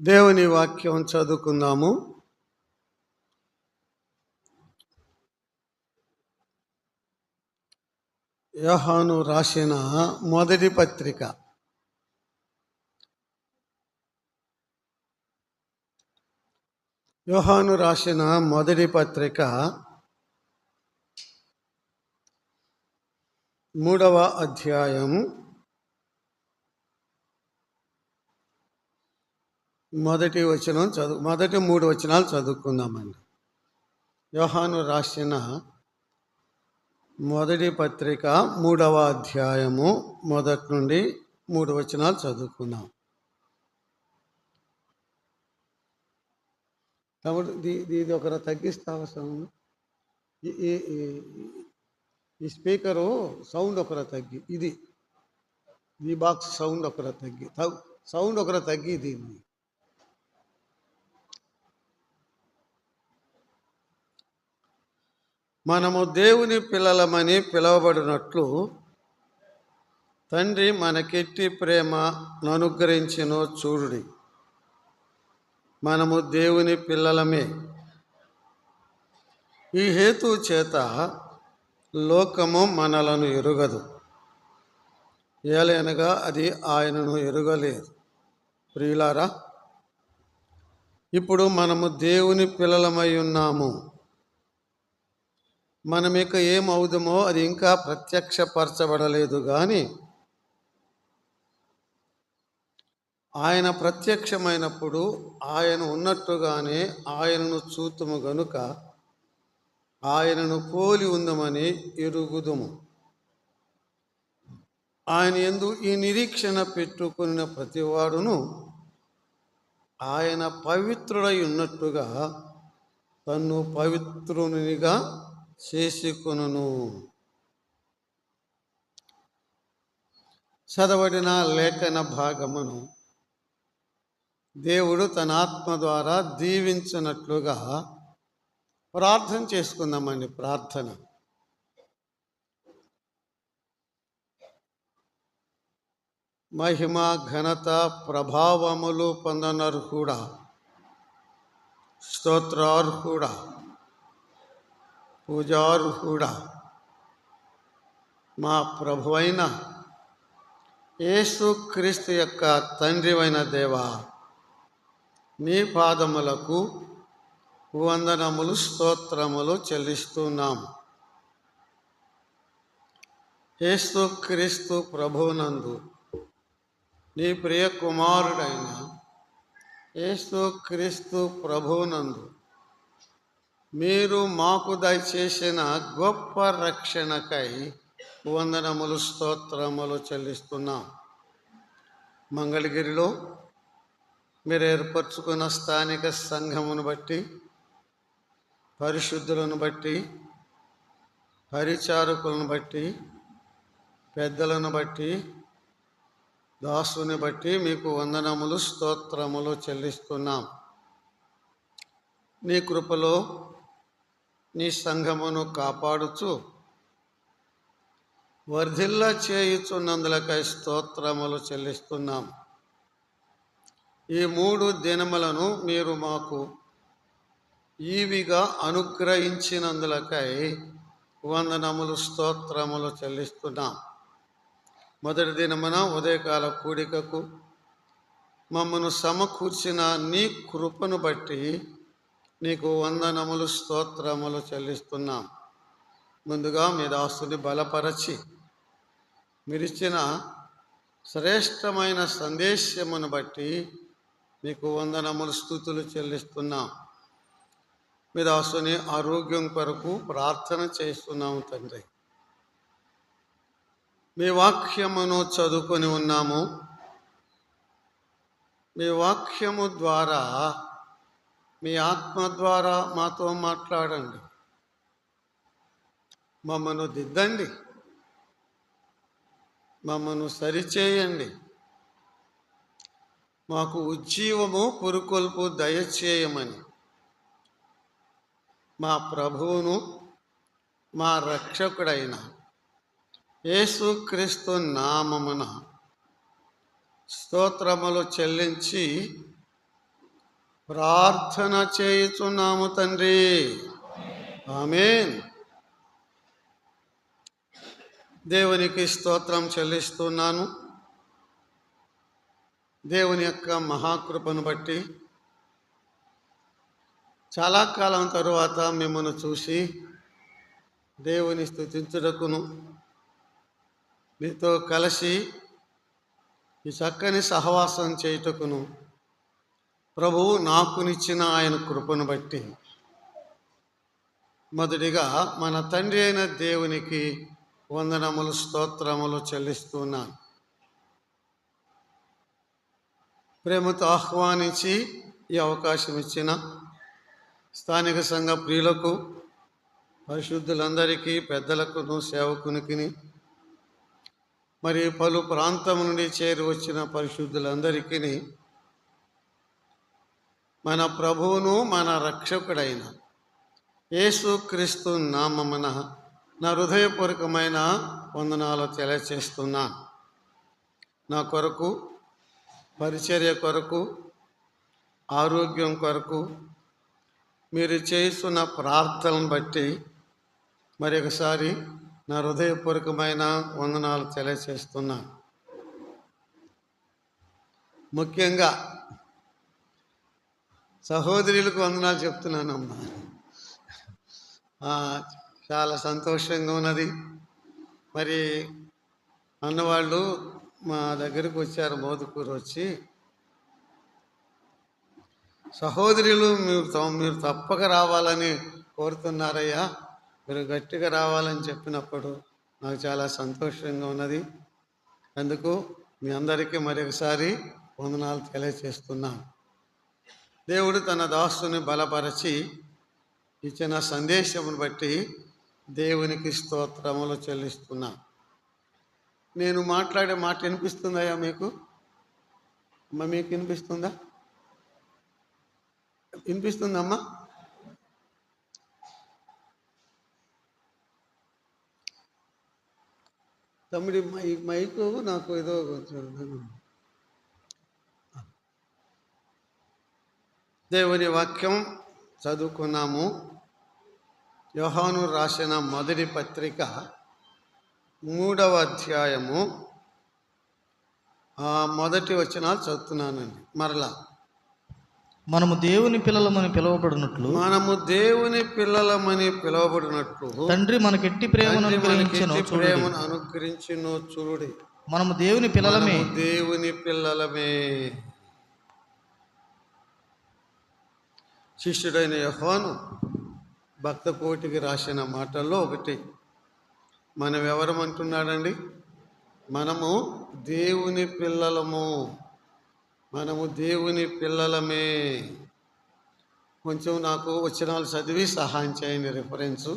దేవుని వాక్యం చదువుకుందాము. యోహాను రాసిన మొదటి పత్రిక యోహాను రాసిన మొదటి పత్రిక 3వ అధ్యాయం మొదటి 3 వచనాలు చదువుకుందామండి. యోహాను రాసిన మొదటి పత్రిక 3వ అధ్యాయము మొదటి నుండి 3 వచనాలు చదువుకుందాం. తమ్ముడు ఇది ఒకరు తగ్గిస్తావా సౌండ్? ఈ స్పీకరు సౌండ్ ఒకరు తగ్గి, ఈ బాక్స్ సౌండ్ ఒకరు తగ్గి దీన్ని. మనము దేవుని పిల్లలమని పిలువబడినట్లు తండ్రి మనకెట్టి ప్రేమను అనుగ్రహించినో చూడుడి. మనము దేవుని పిల్లలమే. ఈ హేతు చేత లోకము మనలను ఎరుగదు, ఏలైనగా అది ఆయనను ఎరుగలేదు. ప్రియులారా, ఇప్పుడు మనము దేవుని పిల్లలమై ఉన్నాము. మనం ఇక ఏమవుదామో అది ఇంకా ప్రత్యక్షపరచబడలేదు, కానీ ఆయన ప్రత్యక్షమైనప్పుడు ఆయన ఉన్నట్టుగానే ఆయనను చూతుము గనుక ఆయనను పోలి ఉందమని ఎరుగుదుము. ఆయన యందు ఈ నిరీక్షణ పెట్టుకున్న ప్రతివాడును ఆయన పవిత్రుడై ఉన్నట్టుగా తన్ను పవిత్రునిగా చేసుకొనును. చదవడిన లేఖన భాగమును దేవుడు తన ఆత్మ ద్వారా దీవించినట్లుగా ప్రార్థన చేసుకుందామండి. ప్రార్థన. మహిమ, ఘనత, ప్రభావములు పొందనర్హుడా, స్తోత్రార్హుడా, పూజార్హుడా, మా ప్రభువైన యేసుక్రీస్తు యొక్క తండ్రివైన దేవా, నీ పాదములకు వందనములు, స్తోత్రములు చెల్లిస్తున్నాం. యేసుక్రీస్తు ప్రభువునందు నీ ప్రియ కుమారుడైన యేసుక్రీస్తు ప్రభువునందు మీరు మాకు దయచేసిన గొప్ప రక్షణకై వందనములు, స్తోత్రములు చెల్లిస్తున్నాం. మంగళగిరిలో మీరు ఏర్పరచుకున్న స్థానిక సంఘమును బట్టి, పరిశుద్ధులను బట్టి, పరిచారకులను బట్టి, పెద్దలను బట్టి, దాసుని బట్టి మీకు వందనములు, స్తోత్రములు చెల్లిస్తున్నాం. నీ కృపలో నీ సంఘమును కాపాడుచు వర్ధిల్ల చేయుచున్నందులకై స్తోత్రములు చెల్లిస్తున్నాం. ఈ 3 దినములను మీరు మాకు ఈవిగా అనుగ్రహించినందులకై వందనములు, స్తోత్రములు చెల్లిస్తున్నాం. మొదటి దినమున ఉదయకాల కూడికకు మమ్మను సమకూర్చిన నీ కృపను బట్టి నీకు వందనములు, స్తోత్రములు చెల్లిస్తున్నాం. ముందుగా మీ దాసుని బలపరచి మీరిచ్చిన శ్రేష్టమైన సందేశమును బట్టి మీకు వందనములు, స్తుతులు చెల్లిస్తున్నాం. మీ దాసుని ఆరోగ్యం కొరకు ప్రార్థన చేస్తున్నాము తండ్రి. మీ వాక్యమును చదువుకొని ఉన్నాము. మీ వాక్యము ద్వారా, మీ ఆత్మ ద్వారా మాతో మాట్లాడండి. మమ్మను దిద్దండి, మమ్మను సరిచేయండి. మాకు ఉజ్జీవము, పురుకొల్పు దయచేయమని మా ప్రభువును మా రక్షకుడైన యేసుక్రీస్తు నామమున స్తోత్రములు చెల్లించి ప్రార్థన చేయుచున్నాము తండ్రి. ఆమేన్. దేవునికి స్తోత్రం చెల్లిస్తున్నాను. దేవుని యొక్క మహాకృపను బట్టి చాలా కాలం తరువాత మిమ్మల్ని చూసి దేవుని స్తుతించుటకును, మీతో కలిసి ఈ చక్కని సహవాసం చేయుటకును ప్రభువు నాకునిచ్చిన ఆయన కృపను బట్టి మొదటిగా మన తండ్రి అయిన దేవునికి వందనములు, స్తోత్రములు చెల్లిస్తున్నాను. ప్రేమతో ఆహ్వానించి ఈ అవకాశం ఇచ్చిన స్థానిక సంఘ ప్రియులకు, పరిశుద్ధులందరికీ, పెద్దలకును, సేవకునికి, మరి పలు ప్రాంతం నుండి చేరి వచ్చిన పరిశుద్ధులందరికీ మన ప్రభువును మన రక్షకుడైన యేసుక్రీస్తు నామమున నా హృదయపూర్వకమైన వందనాలు తెలియచేస్తున్నాను. నా కొరకు, పరిచర్య కొరకు, ఆరోగ్యం కొరకు మీరు చేస్తున్న ప్రార్థనను బట్టి మరొకసారి నా హృదయపూర్వకమైన వందనాలు తెలియచేస్తున్నాను. ముఖ్యంగా సహోదరులకు వందనాలు చెప్తున్నానమ్మా. చాలా సంతోషంగా ఉన్నది. మరి అన్నవాళ్ళు మా దగ్గరకు వచ్చారు, మోదుకూరు వచ్చి, సహోదరులు మీరు తప్పక రావాలని కోరుతున్నారయ్యా, మీరు గట్టిగా రావాలని చెప్పినప్పుడు నాకు చాలా సంతోషంగా ఉన్నది. అందుకు మీ అందరికీ మరొకసారి వందనాలు తెలియచేస్తున్నాను. దేవుడు తన దాసుని బలపరచి ఇచ్చిన సందేశమును బట్టి దేవునికి స్తోత్రములు చెల్లిస్తున్నా. నేను మాట్లాడే మాట వినిపిస్తుందయ్యా మీకు? మీకు వినిపిస్తుందా? వినిపిస్తుందమ్మా? తమ్ముడి మైకు నాకు ఏదో దేవుని వాక్యం చదువుకున్నాము. యోహాను రాసిన మొదటి పత్రిక 3వ అధ్యాయము మొదటి వచనాలు చదువుతున్నానండి. మరలా మనము దేవుని పిల్లలమని పిలువబడినట్లు తండ్రి మనకెట్టి ప్రేమను అనుగ్రహించును చూడు. మనము దేవుని పిల్లలమే. శిష్యుడైన యోహాను భక్త కోటికి రాసిన మాటల్లో ఒకటి. మనం ఎవరమంటున్నాడండి? మనము దేవుని పిల్లలము. మనము దేవుని పిల్లలమే. కొంచెం నాకు వచనాలు చదివి సహాయం చేయండి. రిఫరెన్సు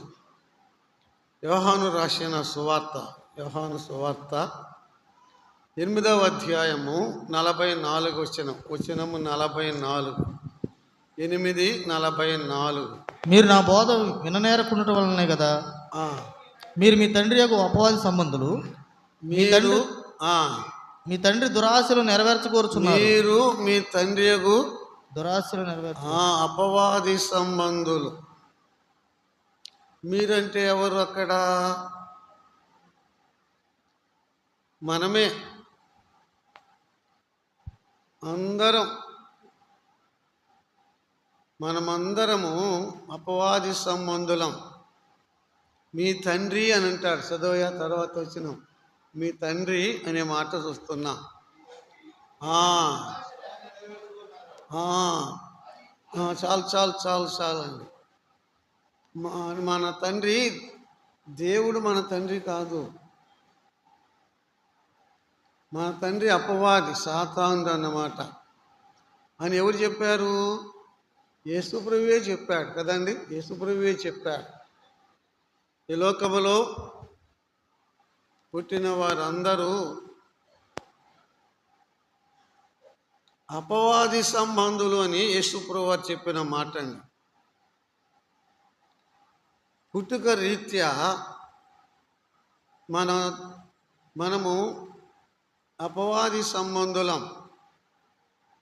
యోహాను రాసిన సువార్త, యోహాను సువార్త 8వ అధ్యాయము 44 వచనము 44, 8:44. మీరు నా బోధ విననేరకుండటం వలనే కదా మీరు మీ తండ్రి యొక్క అపవాది సంబంధులు. మీ తండ్రి దురాశలు నెరవేర్చకూరుచున్నారు. మీరు మీ తండ్రి యొక్క దురాశలు అపవాది సంబంధులు. మీరంటే ఎవరు అక్కడ? మనమే. మనమందరము అపవాది సంబంధులం. మీ తండ్రి అని అంటాడు. చదవయా తర్వాత వచ్చినాం. మీ తండ్రి అనే మాట చూస్తున్నా. చాలండి. మన తండ్రి దేవుడు మన తండ్రి కాదు. మన తండ్రి అపవాది, సాతానుడు అన్నమాట అని ఎవరు చెప్పారు? యేసుప్రభువే చెప్పాడు కదండి. యేసుప్రభువే చెప్పాడు. ఈ లోకములో పుట్టిన వారందరూ అపవాది సంబంధులు అని యేసుప్రభువు వారు చెప్పిన మాట అండి. పుట్టుక రీత్యా మనము అపవాది సంబంధులం.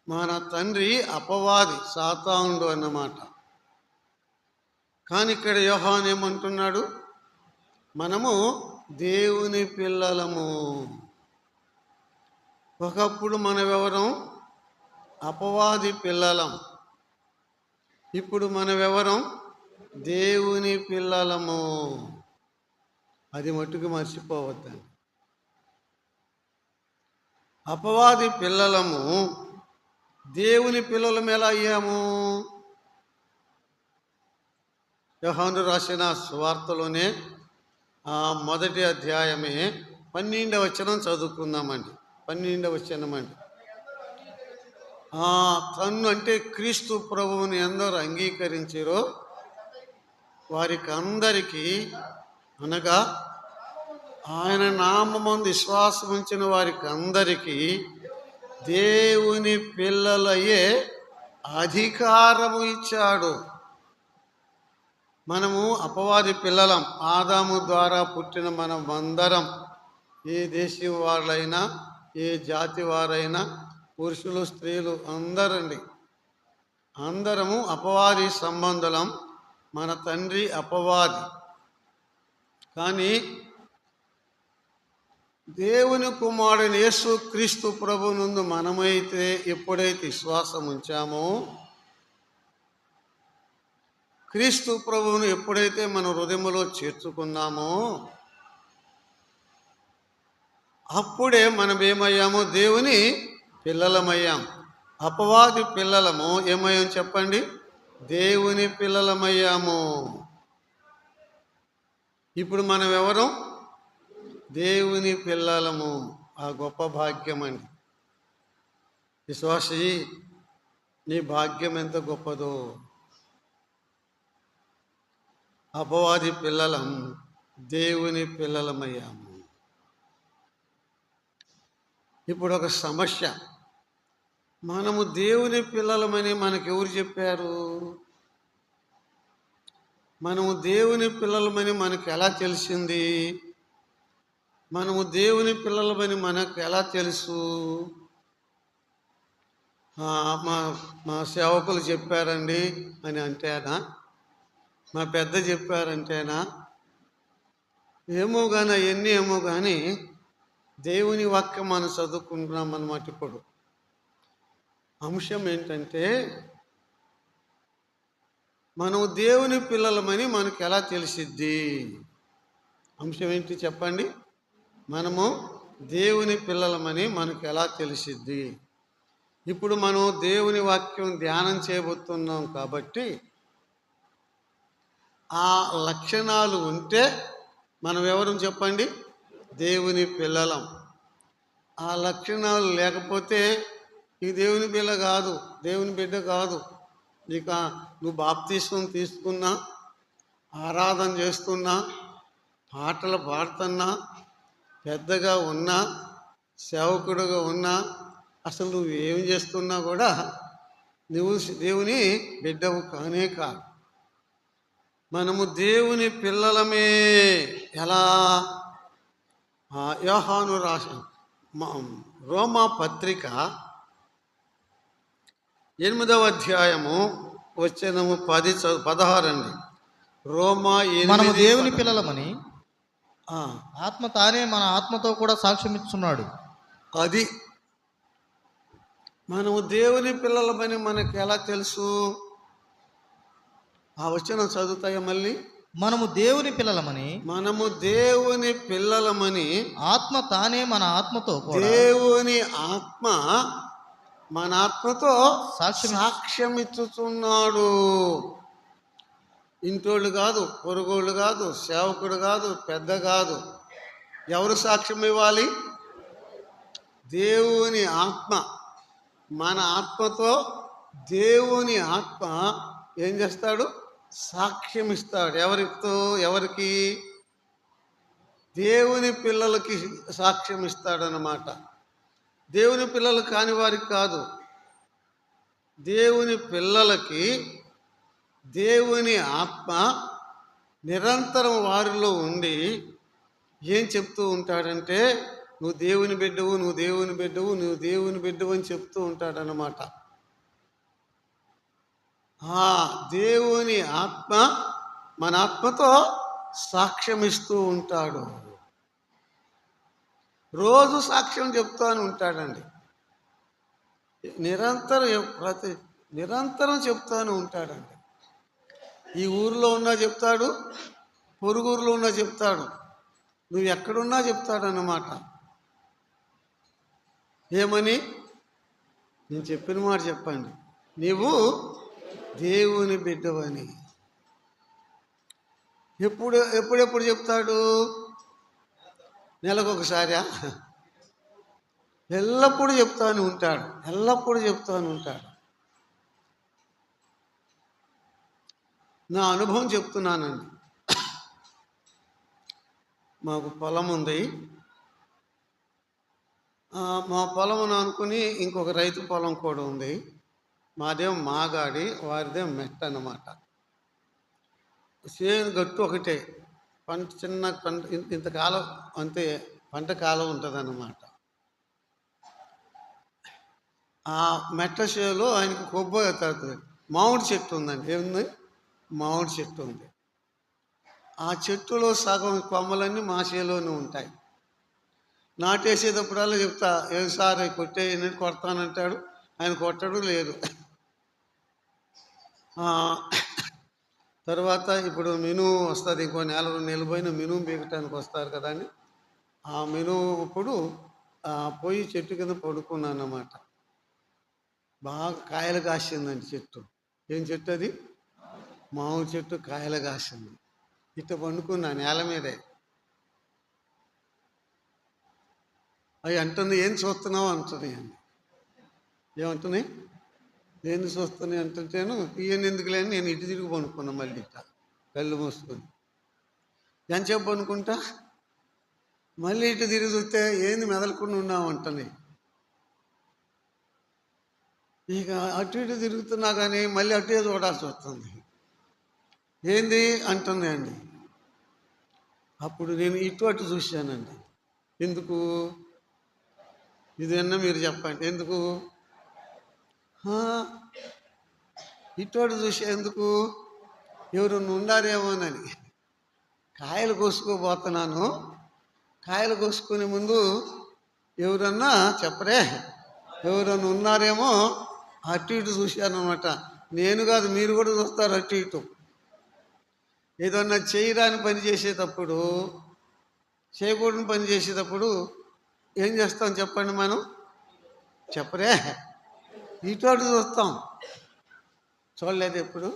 మన తండ్రి అపవాది సాతానుడు అన్నమాట. కానీ ఇక్కడ యోహాను ఏమంటున్నాడు? మనము దేవుని పిల్లలము. ఒకప్పుడు మనమెవరం? అపవాది పిల్లలం. ఇప్పుడు మనమెవరం? దేవుని పిల్లలము. అది మట్టుకు మర్చిపోవద్దండి. అపవాది పిల్లలము, దేవుని పిల్లలం ఎలా అయ్యాము? యోహాను రాసిన సువార్తలోనే మొదటి అధ్యాయమే 12వ వచనం చదువుకుందామండి. 12వ వచనమండి. తన్ను అంటే క్రీస్తు ప్రభువుని అందరూ అంగీకరించారో వారికి అందరికీ, అనగా ఆయన నామమందు విశ్వాసం ఉంచిన వారికి అందరికీ దేవుని పిల్లలయ్యే అధికారము ఇచ్చాడు. మనము అపవాది పిల్లలం. ఆదాము ద్వారా పుట్టిన మనం అందరం, ఏ దేశం వారైనా, ఏ జాతి వారైనా, పురుషులు స్త్రీలు అందరండి, అందరము అపవాది సంబంధులం. మన తండ్రి అపవాది. కానీ దేవుని కుమారుని యేసు క్రీస్తు ప్రభువునందు మనమైతే ఎప్పుడైతే విశ్వాసం ఉంచామో, క్రీస్తు ప్రభువును ఎప్పుడైతే మన హృదయంలో చేర్చుకున్నామో, అప్పుడే మనం ఏమయ్యామో? దేవుని పిల్లలమయ్యాం. అపవాది పిల్లలము ఏమయ్యాం చెప్పండి? దేవుని పిల్లలమయ్యాము. ఇప్పుడు మనం ఎవరం? దేవుని పిల్లలము. ఆ గొప్ప భాగ్యం అండి. విశ్వాసి, నీ భాగ్యం ఎంత గొప్పదో. అపవాది పిల్లలం, దేవుని పిల్లలమయ్యాము. ఇప్పుడు ఒక సమస్య. మనము దేవుని పిల్లలమని మనకెవరు చెప్పారు? మనము దేవుని పిల్లలమని మనకు ఎలా తెలిసింది? మనము దేవుని పిల్లలమని మనకు ఎలా తెలుసు? మా సేవకులు చెప్పారండి అని అంటేనా? మా పెద్ద చెప్పారంటేనా? ఏమో కానీ, అవన్నీ ఏమో కానీ, దేవుని వాక్యం మనం చదువుకుంటున్నాం అన్నమాట. ఇప్పుడు అంశం ఏంటంటే, మనం దేవుని పిల్లలమని మనకు ఎలా తెలిసిద్ది? అంశం ఏంటి చెప్పండి? మనము దేవుని పిల్లలమని మనకు ఎలా తెలిసిద్ది? ఇప్పుడు మనం దేవుని వాక్యం ధ్యానం చేయబోతున్నాం కాబట్టి, ఆ లక్షణాలు ఉంటే మనం ఎవరు చెప్పండి? దేవుని పిల్లలం. ఆ లక్షణాలు లేకపోతే ఈ దేవుని పిల్ల కాదు, దేవుని బిడ్డ కాదు. ఇక నువ్వు బాప్తీసం తీసుకున్నా, ఆరాధన చేస్తున్నా, పాటలు పాడుతున్నా, పెద్దగా ఉన్నా, సేవకుడుగా ఉన్నా, అసలు నువ్వు ఏం చేస్తున్నా కూడా నువ్వు దేవుని బిడ్డవు కానే కాదు. మనము దేవుని పిల్లలమే. ఎలా? యోహాను రాసిన రోమా పత్రిక 8వ అధ్యాయము వచనము 16 అండి. రోమా 8. మనము దేవుని పిల్లలమని ఆత్మ తానే మన ఆత్మతో కూడా సాక్ష్యం ఇస్తున్నాడు. అది మనము దేవుని పిల్లలమని మనకు ఎలా తెలుసు? ఆ వచనం చదువుతాయా మళ్ళీ? మనము దేవుని పిల్లలమని, మనము దేవుని పిల్లలమని ఆత్మ తానే మన ఆత్మతో కూడా, దేవుని ఆత్మ మన ఆత్మతో సాక్ష్యం ఇచ్చుతున్నాడు. ఇంటోళ్ళు కాదు, పొరుగోళ్ళు కాదు, సేవకుడు కాదు, పెద్ద కాదు. ఎవరు సాక్ష్యం ఇవ్వాలి? దేవుని ఆత్మ. మన ఆత్మతో దేవుని ఆత్మ ఏం చేస్తాడు? సాక్ష్యం ఇస్తాడు. ఎవరికి? దేవుని పిల్లలకి సాక్ష్యం ఇస్తాడనమాట. దేవుని పిల్లలు కాని వారికి కాదు. దేవుని పిల్లలకి దేవుని ఆత్మ నిరంతరం వారిలో ఉండి ఏం చెప్తూ ఉంటాడంటే, నువ్వు దేవుని బిడ్డవు, నువ్వు దేవుని బిడ్డవు, నువ్వు దేవుని బిడ్డవు అని చెప్తూ ఉంటాడనమాట. ఆ దేవుని ఆత్మ మన ఆత్మతో సాక్ష్యం ఇస్తూ ఉంటాడు. రోజు సాక్ష్యం చెప్తాను ఉంటాడండి. నిరంతరం చెప్తాను ఉంటాడండి. ఈ ఊరిలో ఉన్నా చెప్తాడు, పొరుగురులో ఉన్నా చెప్తాడు, నువ్వు ఎక్కడున్నా చెప్తాడన్నమాట. ఏమని? నేను చెప్పిన మాట చెప్పండి, నీవు దేవుని బిడ్డవని. ఎప్పుడెప్పుడు చెప్తాడు? నెలకొకసారి? ఎల్లప్పుడూ చెప్తాను ఉంటాడు, ఎల్లప్పుడూ చెప్తాను ఉంటాడు. నా అనుభవం చెప్తున్నానండి. మాకు పొలం ఉంది. మా పొలం అనుకుని ఇంకొక రైతు పొలం కూడా ఉంది. మాదేం మాగాడి, వారిదేం మెట్ట అన్నమాట. సేను గట్టు ఒకటే, పంట చిన్న పంట ఇంతకాలం అంతే, పంట కాలం ఉంటుంది అన్నమాట. ఆ మెట్ట చేలో ఆయనకి కొబ్బరి తడుతుంది. మామిడి చెట్టు ఉందండి. ఏముంది? మామిడి చెట్టు ఉంది. ఆ చెట్టులో సగం కొమ్మలన్నీ మా చేలోనే ఉంటాయి. నాటేసేటప్పుడల్లా చెప్తా, ఏం సార్ కొట్టేయని, కొడతానంటాడు. ఆయన కొట్టడు లేదు. తర్వాత ఇప్పుడు మినుము వస్తుంది, ఇంకో నెల 2 నెలలు పోయిన మినుము బీగటానికి వస్తారు కదా అని ఆ మినుము ఇప్పుడు పోయి చెట్టు కింద పడుకున్నాను అన్నమాట. బాగా కాయలు కాసిందండి చెట్టు. ఏం చెట్టు అది? మామిడి చెట్టు కాయలు కాసింది. ఇట్ట పండుకున్నా నేల మీదే. అవి అంటుంది, ఏం చూస్తున్నావు అంటున్నాయి అండి. ఏమంటున్నాయి? ఏంది చూస్తున్నాయి అంటుంటేను, ఈయన ఎందుకు లేని నేను ఇటు తిరిగి పనుకున్నా. మళ్ళీ ఇట్ట కళ్ళు మూసుకొని ఎంతసేపు పనుకుంటా, మళ్ళీ ఇటు తిరిగి చూస్తే ఏంది మెదలకుండా ఉన్నావు అంటున్నాయి. ఇక అటు ఇటు తిరుగుతున్నా కానీ మళ్ళీ అటే చూడాల్సి వస్తుంది. ఏంది అంటుంది అండి. అప్పుడు నేను ఇటు అటు చూశానండి. ఎందుకు? ఇదన్నా మీరు చెప్పండి ఎందుకు? ఇటు అటు చూసేందుకు? ఎవరన్నా ఉండారేమోనని. కాయలు కోసుకోబోతున్నాను. కాయలు కోసుకునే ముందు ఎవరన్నా చెప్పరే, ఎవరన్నా ఉన్నారేమో అటు ఇటు చూశాను అనమాట. నేను కాదు, మీరు కూడా చూస్తారు అటు ఇటు. ఏదన్నా చేయరాని పని చేసేటప్పుడు, చేయకూడని పని చేసేటప్పుడు ఏం చేస్తాం చెప్పండి? మనం చెప్పరే, ఇటు అటు చూస్తాం. చూడలేదు ఎప్పుడు?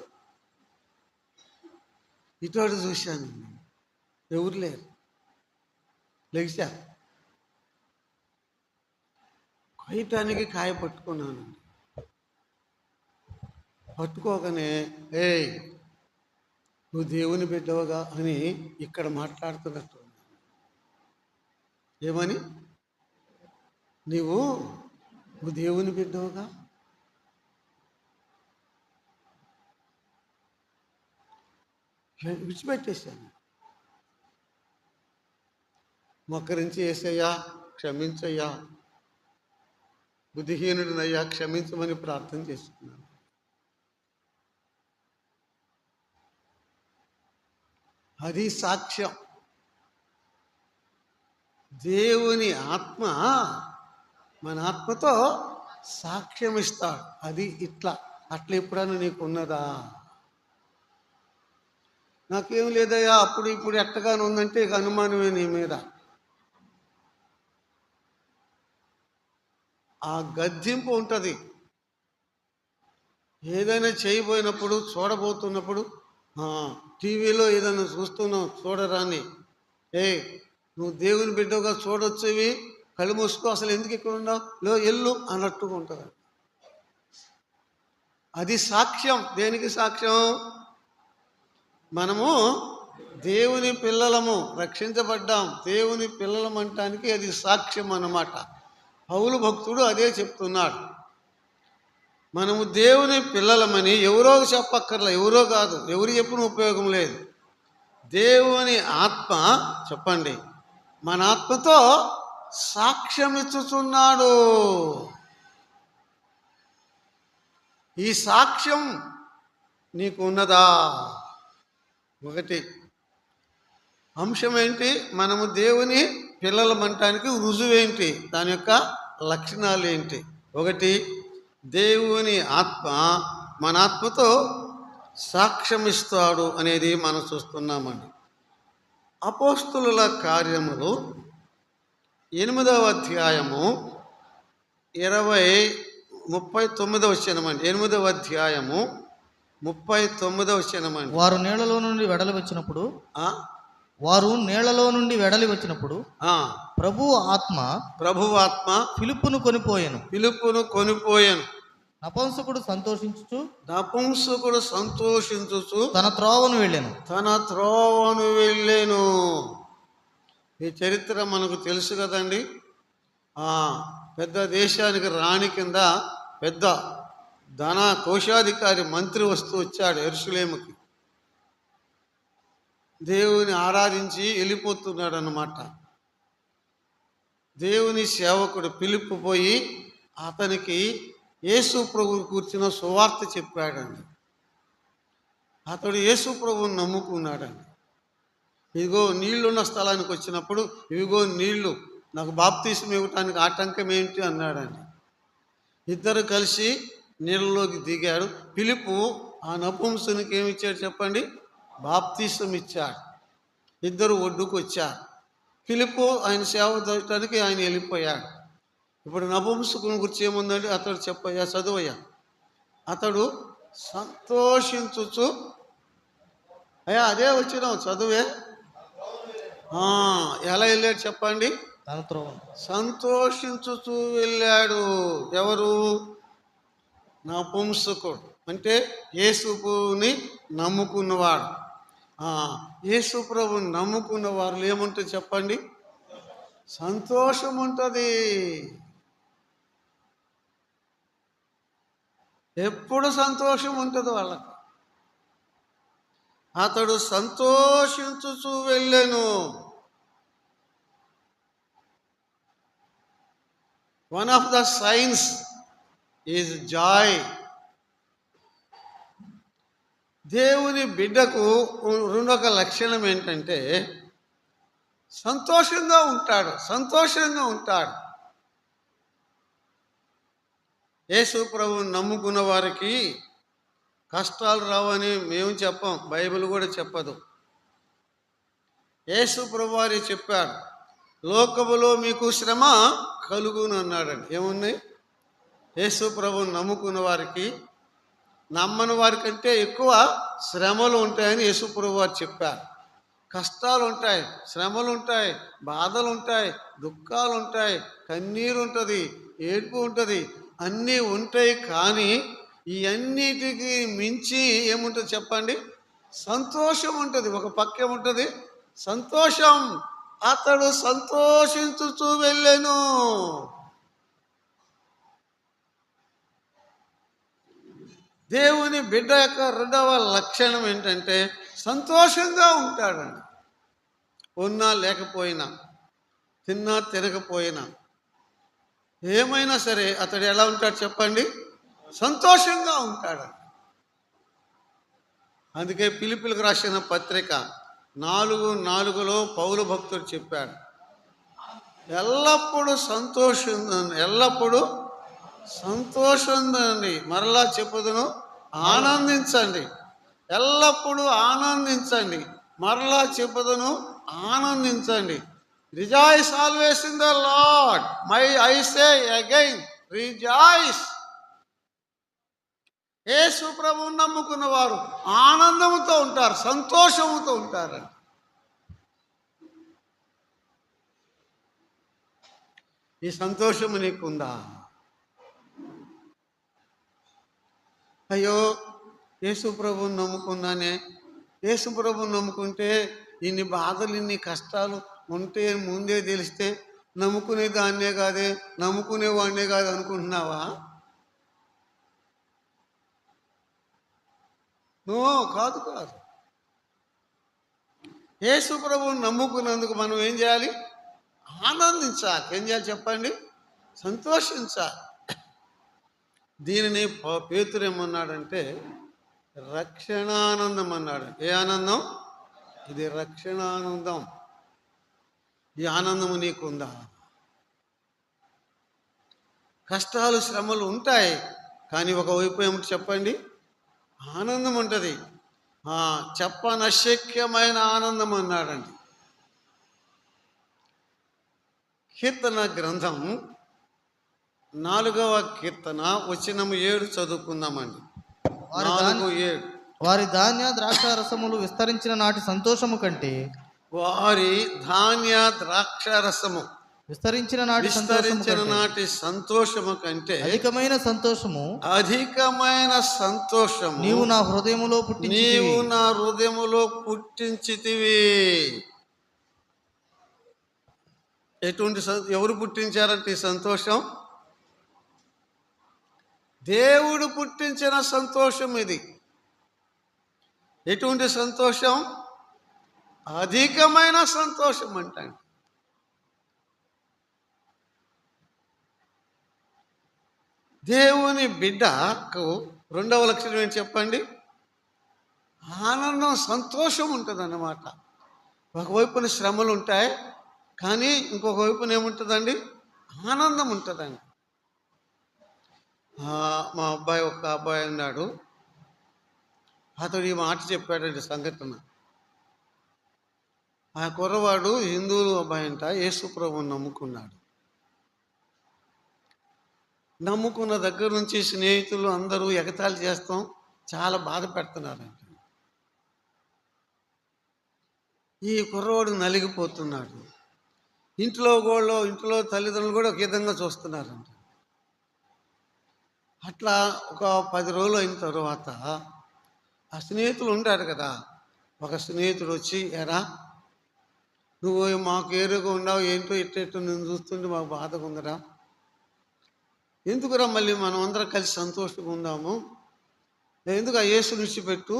ఇటు అటు చూశాను, ఎవరు లేరు. లెగిసా, కొయ్యటానికి కాయ పట్టుకున్నాను. పట్టుకోగానే ఏయ్ నువ్వు దేవుని బిడ్డవుగా అని ఇక్కడ మాట్లాడుతున్నట్టు. ఏమని? నువ్వు దేవుని బిడ్డవుగా. విడిచిపెట్టేశాను. మొక్కరించి యేసయ్యా క్షమించయ్యా, బుద్ధిహీనుడినయ్యా క్షమించమని ప్రార్థన చేస్తున్నాను. అది సాక్ష్యం. దేవుని ఆత్మ మన ఆత్మతో సాక్ష్యం ఇస్తాడు. అది అట్లా ఎప్పుడన్నా నీకు ఉన్నదా? నాకేం లేదయ్యా, అప్పుడు ఇప్పుడు ఎట్టగానే ఉందంటే ఇక అనుమానమే నీ మీద. ఆ గద్దింపు ఉంటుంది. ఏదైనా చేయబోయినప్పుడు, చూడబోతున్నప్పుడు, టీవీలో ఏదైనా చూస్తున్నావు చూడరాని, నువ్వు దేవుని బిడ్డగా చూడొచ్చేవి, కళ్ళు మూసుకో, అసలు ఎందుకు ఇక్కడ ఉన్నావు, ఎల్లు అన్నట్టుగా ఉంటుంది. అది సాక్ష్యం. దేనికి సాక్ష్యం? మనము దేవుని పిల్లలము, రక్షించబడ్డాం, దేవుని పిల్లలం అంటానికి అది సాక్ష్యం అన్నమాట. పౌలు భక్తుడు అదే చెప్తున్నాడు. మనము దేవుని పిల్లలమని ఎవరో చెప్పక్కర్లా, ఎవరో కాదు, ఎవరు చెప్పిన ఉపయోగం లేదు. దేవుని ఆత్మ చెప్పండి మన ఆత్మతో సాక్ష్యం ఇచ్చుచున్నాడు. ఈ సాక్ష్యం నీకు ఉన్నదా? ఒకటి అంశం ఏంటి? మనము దేవుని పిల్లలమంటానికి రుజువేంటి? దాని యొక్క లక్షణాలు ఏంటి? ఒకటి, దేవుని ఆత్మ మన ఆత్మతో సాక్ష్యం ఇస్తాడు అనేది మనం చూస్తున్నామండి. అపోస్తులుల కార్యములు 8వ అధ్యాయము 39వ వచనమండి. 8వ అధ్యాయము 39వ వచనమండి. వారు నీళ్లలో నుండి వెడలి వచ్చినప్పుడు ప్రభువు ఆత్మ ఫిలిప్పును కొనిపోయాను. నపుంసకుడు సంతోషించుచు తన త్రోవను వెళ్ళాను. ఈ చరిత్ర మనకు తెలుసు కదండి. పెద్ద దేశానికి రాణి కింద పెద్ద ధన కోశాధికారి మంత్రి వచ్చాడు యెరూషలేముకి. దేవుని ఆరాధించి వెళ్ళిపోతున్నాడు అన్నమాట. దేవుని సేవకుడు ఫిలిప్పు పోయి అతనికి యేసు ప్రభువు కూర్చిన సువార్త చెప్పాడండి. అతడు యేసు ప్రభువుని నమ్ముకున్నాడండి. ఇదిగో నీళ్లున్న స్థలానికి వచ్చినప్పుడు, ఇదిగో నీళ్లు, నాకు బాప్తీసం ఇవ్వటానికి ఆటంకం ఏంటి అన్నాడండి. ఇద్దరు కలిసి నీళ్ళలోకి దిగాడు. ఫిలిప్పు ఆ నపుంసకునికి ఏమి ఇచ్చాడు చెప్పండి? బాప్తీసం ఇచ్చాడు. ఇద్దరు ఒడ్డుకు వచ్చారు. ఫిలిప్పు ఆయన సేవ చేయడానికి ఆయన వెళ్ళిపోయాడు. ఇప్పుడు నపుంసకుని గురించి ఏముందండి? అతడు చదువయ్యా. అతడు సంతోషించుచు, అయ్యా అదే వచ్చినావు చదువే, ఎలా వెళ్ళాడు చెప్పండి? సంతోషించుచు వెళ్ళాడు. ఎవరు? నపుంసకుడు అంటే యేసు ప్రభువుని నమ్ముకున్నవాడు. యేసు ప్రభువుని నమ్ముకున్న వారు ఏముంటుంది చెప్పండి? సంతోషం ఉంటుంది. ఎప్పుడు సంతోషం ఉంటుంది వాళ్ళకి. అతడు సంతోషించుచు వెళ్ళాను. One of the science is Joy. దేవుని బిడ్డకు రెండొక లక్షణం ఏంటంటే సంతోషంగా ఉంటాడు. యేసు ప్రభువుని నమ్ముకున్న వారికి కష్టాలు రావని మేము చెప్పం, బైబిల్ కూడా చెప్పదు. యేసు ప్రభు వారు చెప్పాడు, లోకములో మీకు శ్రమ కలుగును అన్నాడండి. ఏమున్నాయి? యేసు ప్రభువుని నమ్ముకున్న వారికి, నమ్మని వారికంటే ఎక్కువ శ్రమలు ఉంటాయని యేసు ప్రభు వారు చెప్పారు. కష్టాలు ఉంటాయి, శ్రమలు ఉంటాయి, బాధలు ఉంటాయి, దుఃఖాలు ఉంటాయి, కన్నీరు ఉంటుంది, ఏడుపు ఉంటుంది, అన్నీ ఉంటాయి. కానీ ఈ అన్నిటికీ మించి ఏముంటుంది చెప్పండి? సంతోషం ఉంటుంది. ఒక పక్క ఏముంటుంది? సంతోషం. అతడు సంతోషించుచూ వెళ్ళాను. దేవుని బిడ్డ యొక్క రెండవ లక్షణం ఏంటంటే సంతోషంగా ఉంటాడండి. ఉన్నా లేకపోయినా, తిన్నా తినకపోయినా, ఏమైనా సరే అతడు ఎలా ఉంటాడు చెప్పండి? సంతోషంగా ఉంటాడు. అందుకే ఫిలిప్పీలకు రాసిన పత్రిక 4:4 పౌలు భక్తుడు చెప్పాడు, ఎల్లప్పుడూ సంతోషండి. మరలా చెప్పుదును, ఆనందించండి. ఎల్లప్పుడూ ఆనందించండి. మరలా చెప్పుదును, ఆనందించండి. Rejoice always in the Lord. I say again rejoice. యేసు ప్రభువుని నమ్ముకున్న వారు ఆనందంతో ఉంటారు, సంతోషంతో ఉంటారండి. ఈ సంతోషము నీకుందా? అయ్యో యేసు ప్రభువుని నమ్ముకున్నానే, యేసు ప్రభువుని నమ్ముకుంటే ఇన్ని బాధలు, ఇన్ని కష్టాలు ఉంటే ముందే తెలిస్తే నమ్ముకునేవాడినే కాదు అనుకుంటున్నావా? కాదు. యేసు ప్రభువుని నమ్ముకున్నందుకు మనం ఏం చేయాలి? ఆనందించాలి. ఏం చేయాలి చెప్పండి? సంతోషించాలి. దీనిని పేతురు ఏమన్నాడంటే రక్షణానందం అన్నాడు. ఏ ఆనందం? ఇది రక్షణానందం. ఈ ఆనందము నీకుందా? కష్టాలు శ్రమలు ఉంటాయి, కానీ ఒకవైపు ఏమిటి చెప్పండి? ఆనందం ఉంటుంది. చెప్పనశక్యమైన ఆనందం అన్నాడండి. కీర్తన గ్రంథం 4వ కీర్తన వచనం 7 చదువుకుందామండి. 4:7. వారి ధాన్య ద్రాక్ష రసములు విస్తరించిన నాటి సంతోషము కంటే, వారి ధాన్య ద్రాక్ష రసము విస్తరించిన నాటి సంతోషము కంటే అధికమైన సంతోషము నీవు నా హృదయములో పుట్టించితివి. ఎటువంటి ఎవరు పుట్టించారంటే ఈ సంతోషం? దేవుడు పుట్టించిన సంతోషం ఇది. ఎటువంటి సంతోషం? అధికమైన సంతోషం అంటాడు. దేవుని బిడ్డకు రెండవ లక్షణం ఏంటి చెప్పండి? ఆనందం, సంతోషం ఉంటుంది అన్నమాట. ఒకవైపున శ్రమలు ఉంటాయి, కానీ ఇంకొక వైపున ఏముంటుందండి? ఆనందం ఉంటుందండి. మా ఒక అబ్బాయి అన్నాడు, అతడు ఈ మాట చెప్పాడండి సంఘటన. ఆ కుర్రవాడు హిందువులు అబ్బాయి అంట, యేసు ప్రభువుని నమ్ముకున్నాడు. నమ్ముకున్న దగ్గర నుంచి స్నేహితులు అందరూ ఎగతాళి చేస్తాం, చాలా బాధ పెడుతున్నారంట. ఈ కుర్రవాడు నలిగిపోతున్నాడు. ఇంట్లో తల్లిదండ్రులు కూడా ఒక విధంగా చూస్తున్నారంట. అట్లా ఒక 10 రోజులు అయిన తర్వాత ఆ స్నేహితులు ఉంటారు కదా, ఒక స్నేహితుడు వచ్చి, ఎరా నువ్వు మాకు ఏరుగా ఉన్నావు, ఏంటో ఇట్టేట్టు నేను చూస్తుంటే మాకు బాధగా ఉందిరా, ఎందుకురా మళ్ళీ మనం అందరం కలిసి సంతోషంగా ఉందాము, ఎందుకు ఆ యేసుని విడిచిపెట్టు.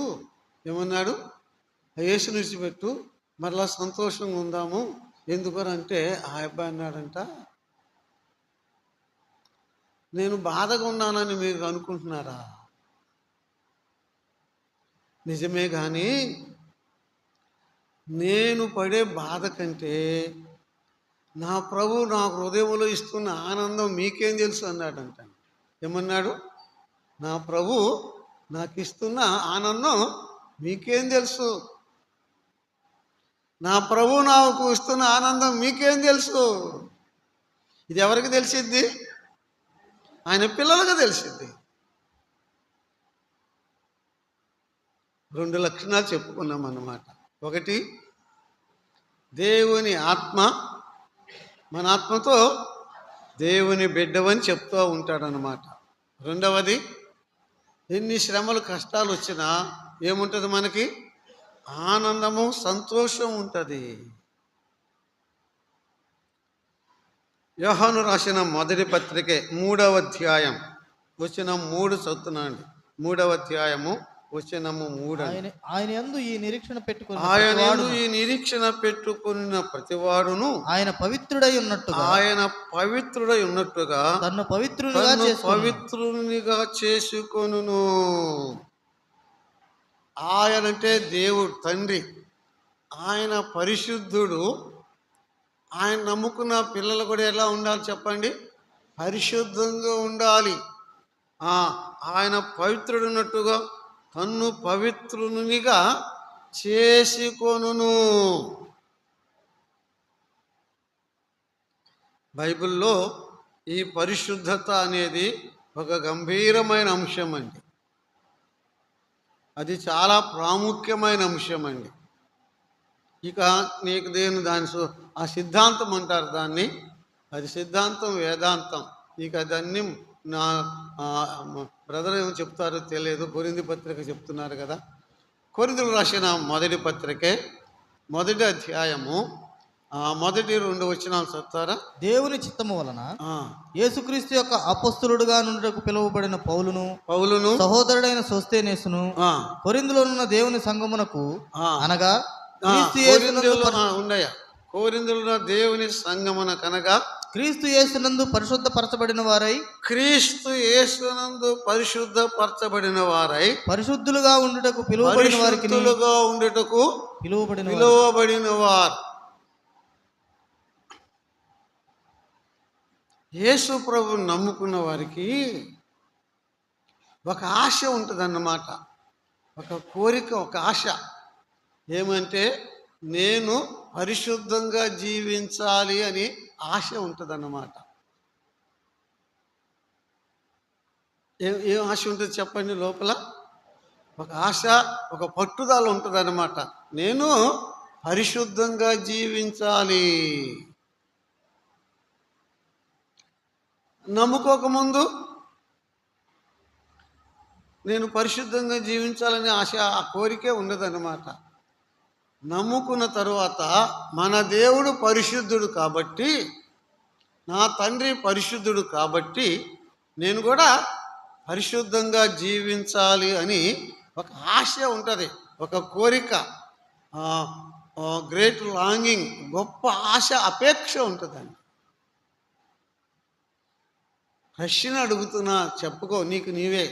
ఏమన్నాడు? ఆ యేసుని విడిచిపెట్టు, మరలా సంతోషంగా ఉందాము. ఎందుకనంటే ఆ అబ్బాయి అన్నాడంట, నేను బాధగా ఉన్నానని మీరు అనుకుంటున్నారా? నిజమే, కానీ నేను పడే బాధ కంటే నా ప్రభు నా హృదయంలో ఇస్తున్న ఆనందం మీకేం తెలుసు అన్నాడంట. ఏమన్నాడు? నా ప్రభు నాకు ఇస్తున్న ఆనందం మీకేం తెలుసు? నా ప్రభు నాకు ఇస్తున్న ఆనందం మీకేం తెలుసు? ఇది ఎవరికి తెలిసిద్ది? ఆయన పిల్లలకు తెలిసిద్ది. 2 లక్షణాలు చెప్పుకున్నాం అన్నమాట. ఒకటి, దేవుని ఆత్మ, మన ఆత్మతో దేవుని బిడ్డవని చెప్తూ ఉంటాడనమాట. రెండవది, ఎన్ని శ్రమలు కష్టాలు వచ్చినా ఏముంటుంది మనకి? ఆనందము, సంతోషం ఉంటుంది. యోహాను రాసిన మొదటి పత్రికే 3వ అధ్యాయం వచనం 3 చదువుతున్నాండి. 3వ అధ్యాయము వచనము 3. ఆయన యందు ఈ నిరీక్షణ పెట్టుకున్న ప్రతివాడును ఆయన పవిత్రుడై ఉన్నట్టుగా తన్ను పవిత్రునిగా చేసుకొనును. ఆయనంటే దేవుడు తండ్రి, ఆయన పరిశుద్ధుడు. ఆయన నమ్ముకున్న పిల్లలు కూడా ఎలా ఉండాలి చెప్పండి? పరిశుద్ధంగా ఉండాలి. ఆయన పవిత్రుడు ఉన్నట్టుగా తన్ను పవిత్రునిగా చేసుకొనును. బైబిల్లో ఈ పరిశుద్ధత అనేది ఒక గంభీరమైన అంశం అండి. అది చాలా ప్రాముఖ్యమైన అంశం అండి. ఇక నీకు దాని ఆ సిద్ధాంతం అంటారు దాన్ని, అది సిద్ధాంతం, వేదాంతం. ఇక అదన్నీ నా బ్రదర్ ఏమో చెప్తారో తెలియదు. కొరింథీ పత్రిక చెప్తున్నారు కదా. కొరింథీయులకు రాసిన మొదటి పత్రికే 1వ అధ్యాయము 1-2 వచనాలు చదువుతారా? దేవుని చిత్తము వలన యేసుక్రీస్తు యొక్క అపొస్తలుడుగా నుండుటకు పిలువబడిన పౌలును సహోదరుడైన సోస్తేనేసును కొరింథీలో ఉన్న దేవుని సంఘమునకు, అనగా కోరిందులున్న దేవుని సంగమున కనగా క్రీస్తు యేసునందు పరిశుద్ధపరచబడిన వారై క్రీస్తు యేసునందు పరిశుద్ధపరచబడిన వారై పరిశుద్ధులుగా ఉండుటకు పిలువబడిన వారికి పిలువబడిన వారు. యేసు ప్రభువు నమ్ముకున్న వారికి ఒక ఆశ ఉంటుందన్నమాట, ఒక కోరిక, ఒక ఆశ. ఏమంటే నేను పరిశుద్ధంగా జీవించాలి అని ఆశ ఉంటుందన్నమాట. ఏం ఆశ ఉంటుంది చెప్పండి? లోపల ఒక ఆశ, ఒక పట్టుదల ఉంటుందన్నమాట. నేను పరిశుద్ధంగా జీవించాలి. నమ్ముకోకముందు నేను పరిశుద్ధంగా జీవించాలనే ఆశ, ఆ కోరికే ఉండదన్నమాట. నమ్ముకున్న తరువాత మన దేవుడు పరిశుద్ధుడు కాబట్టి, నా తండ్రి పరిశుద్ధుడు కాబట్టి నేను కూడా పరిశుద్ధంగా జీవించాలి అని ఒక ఆశ ఉంటుంది, ఒక కోరిక, గ్రేట్ లాంగింగ్, గొప్ప ఆశ, అపేక్ష ఉంటుందండి. ప్రశ్న అడుగుతున్నా, చెప్పుకో నీకు నీవే.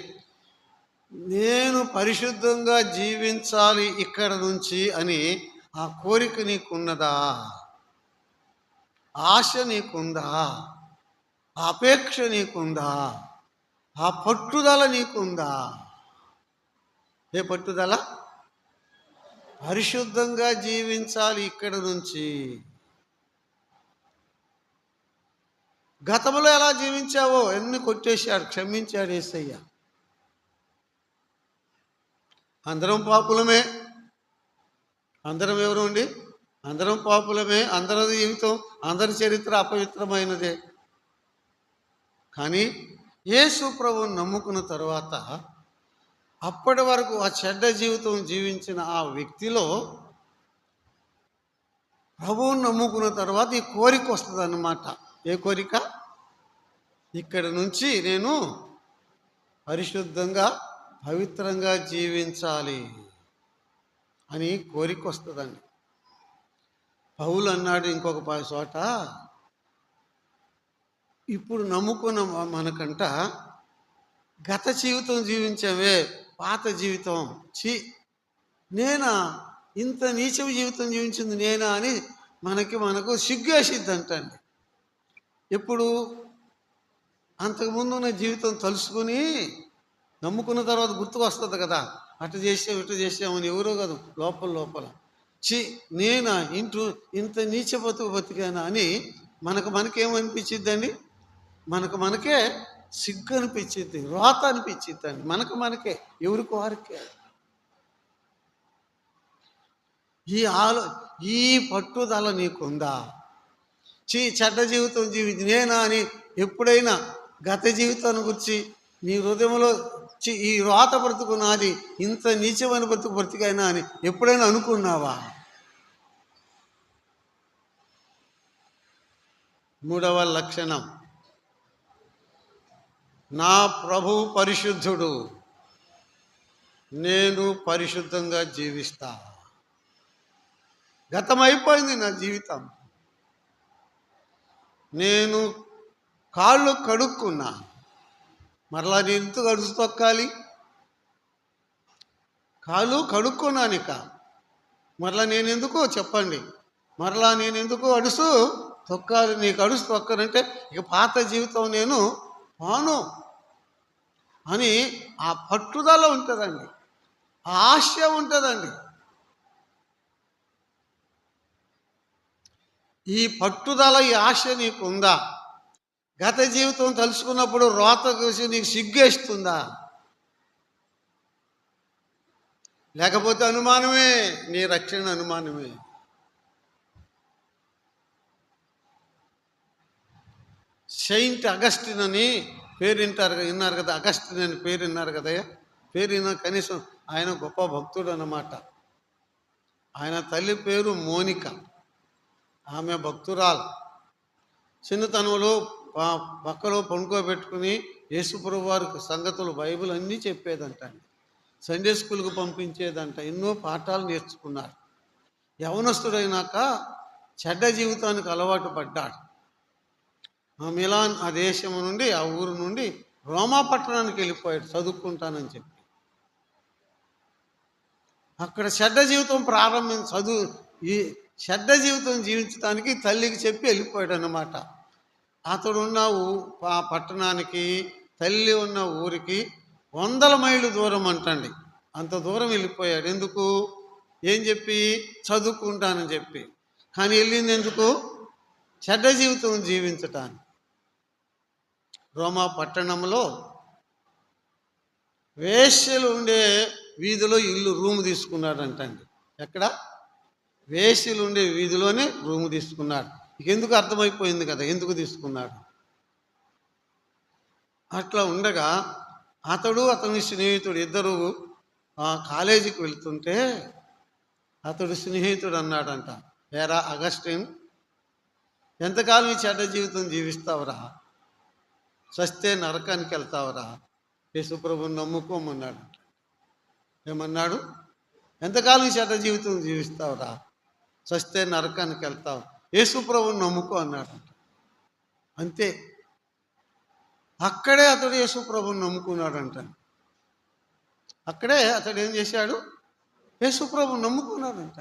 నేను పరిశుద్ధంగా జీవించాలి ఇక్కడ నుంచి అని ఆ కోరిక నీకున్నదా? ఆశ నీకుందా? ఆ అపేక్ష నీకుందా? ఆ పట్టుదల నీకుందా? ఏ పట్టుదల? పరిశుద్ధంగా జీవించాలి ఇక్కడ నుంచి. గతంలో ఎలా జీవించావో ఎన్ని కొట్టేశాడు, క్షమించాడు యేసయ్య. అందరం పాపులమే. అందరం ఎవరు అండి? అందరం పాపులమే. అందరి జీవితం, అందరి చరిత్ర అపవిత్రమైనదే. కానీ యేసు ప్రభువుని నమ్ముకున్న తర్వాత అప్పటి వరకు ఆ చెడ్డ జీవితం జీవించిన ఆ వ్యక్తిలో ప్రభువుని నమ్ముకున్న తర్వాత ఈ కోరిక వస్తుంది అన్నమాట. ఏ కోరిక? ఇక్కడ నుంచి నేను పరిశుద్ధంగా, పవిత్రంగా జీవించాలి అని కోరిక వస్తుందండి. పౌలు అన్నాడు ఇంకొక చోట, ఇప్పుడు నమ్ముకున్న మనకంట గత జీవితం జీవించామే, పాత జీవితం, నేనా ఇంత నీచ జీవితం జీవించింది నేనా అని మనకు సిగ్గేసిద్దంటండి. ఎప్పుడు? అంతకుముందు ఉన్న జీవితం తలుసుకొని నమ్ముకున్న తర్వాత గుర్తుకు వస్తుంది కదా, అటు చేసాం ఇటు చేసామని. ఎవరో కాదు, లోపల నేనా ఇంత నీచ బతికానా అని మనకేమనిపించిద్దండి? మనకే సిగ్గు అనిపించిద్ది, రోత అనిపించిద్దండి. మనకే, ఎవరికి వారికే. ఈ పట్టుదల నీకుందా? చెడ్డ జీవితం జీవించి నేనా అని ఎప్పుడైనా గత జీవితాన్ని గురించి నీ హృదయంలో ఈ రోత బ్రతుకున్నది, ఇంత నీచమైన బ్రతికైనా అని ఎప్పుడైనా అనుకున్నావా? మూడవ లక్షణం, నా ప్రభువు పరిశుద్ధుడు, నేను పరిశుద్ధంగా జీవిస్తా. గతమైపోయింది నా జీవితం. నేను కాళ్ళు కడుక్కున్నా, మరలా నేను ఎందుకు అడుసు తొక్కాలి? కాళ్ళు కడుక్కున్నాను, ఇక మరలా నేను ఎందుకు చెప్పండి? మరలా నేను ఎందుకు అడుసు తొక్కాలి? నీకు అడుసు తొక్కనంటే ఇక పాత జీవితం నేను పోను అని ఆ పట్టుదల ఉంటుందండి, ఆశ ఉంటుందండి. ఈ పట్టుదల, ఈ ఆశ నీకుందా? గత జీవితం తలుచుకున్నప్పుడు రోత చూసి నీకు సిగ్గేస్తుందా? లేకపోతే అనుమానమే, నీ రక్షణ అనుమానమే. సెయింట్ అగస్టిన్ అని పేరు విన్నారు కదా, అగస్టిన్ అని పేరు విన్నారు కదయ్యా. పేరు విన్నా, కనీసం ఆయన గొప్ప భక్తుడు అన్నమాట. ఆయన తల్లి పేరు మోనిక, ఆమె భక్తురాలు. చిన్నతనంలో పక్కలో పడుకోబెట్టుకుని యేసుప్రభు వారికి సంగతులు, బైబిల్ అన్నీ చెప్పేదంట. సండే స్కూల్కి పంపించేదంట. ఎన్నో పాఠాలు నేర్చుకున్నారు. యవనస్తుడైనాక చెడ్డ జీవితానికి అలవాటు పడ్డాడు. ఆ మిలాన్ ఆ దేశం నుండి ఆ ఊరు నుండి రోమా పట్టణానికి వెళ్ళిపోయాడు చదువుకుంటానని చెప్పి. అక్కడ చెడ్డ జీవితం ఈ చెడ్డ జీవితం జీవించడానికి తల్లికి చెప్పి వెళ్ళిపోయాడు అన్నమాట. అతడు ఉన్న ఆ పట్టణానికి తల్లి ఉన్న ఊరికి 100 మైళ్ళు దూరం అంటండి. అంత దూరం వెళ్ళిపోయాడు. ఎందుకు? ఏం చెప్పి? చదువుకుంటానని చెప్పి. కానీ వెళ్ళింది ఎందుకు? చెడ్డ జీవితం జీవించటానికి. రోమా పట్టణంలో వేశ్యలు ఉండే వీధిలో రూము తీసుకున్నాడంటండి. ఎక్కడ? వేశ్యలు ఉండే వీధిలోనే రూము తీసుకున్నాడు. ఎందుకు అర్థమైపోయింది కదా ఎందుకు తీసుకున్నాడు. అట్లా ఉండగా అతని స్నేహితుడు ఇద్దరు కాలేజీకి వెళ్తుంటే అతడు స్నేహితుడు అన్నాడంట, ఏరా అగస్టిన్, ఎంతకాలం ఈ చెడ్డ జీవితం జీవిస్తావురా? చస్తే నరకానికి వెళ్తావురా? యేసుప్రభుని నమ్ముకోమన్నాడు. ఏమన్నాడు? ఎంతకాలం ఈ చెడ్డ జీవితం జీవిస్తావురా? చస్తే నరకానికి వెళ్తావు, యేసుప్రభుని నమ్ముకో అన్నాడు. అంతే, అక్కడే అతడు యేసుప్రభుని నమ్ముకున్నాడంట. అక్కడే అతడు ఏం చేశాడు? యేసుప్రభుని నమ్ముకున్నాడంట.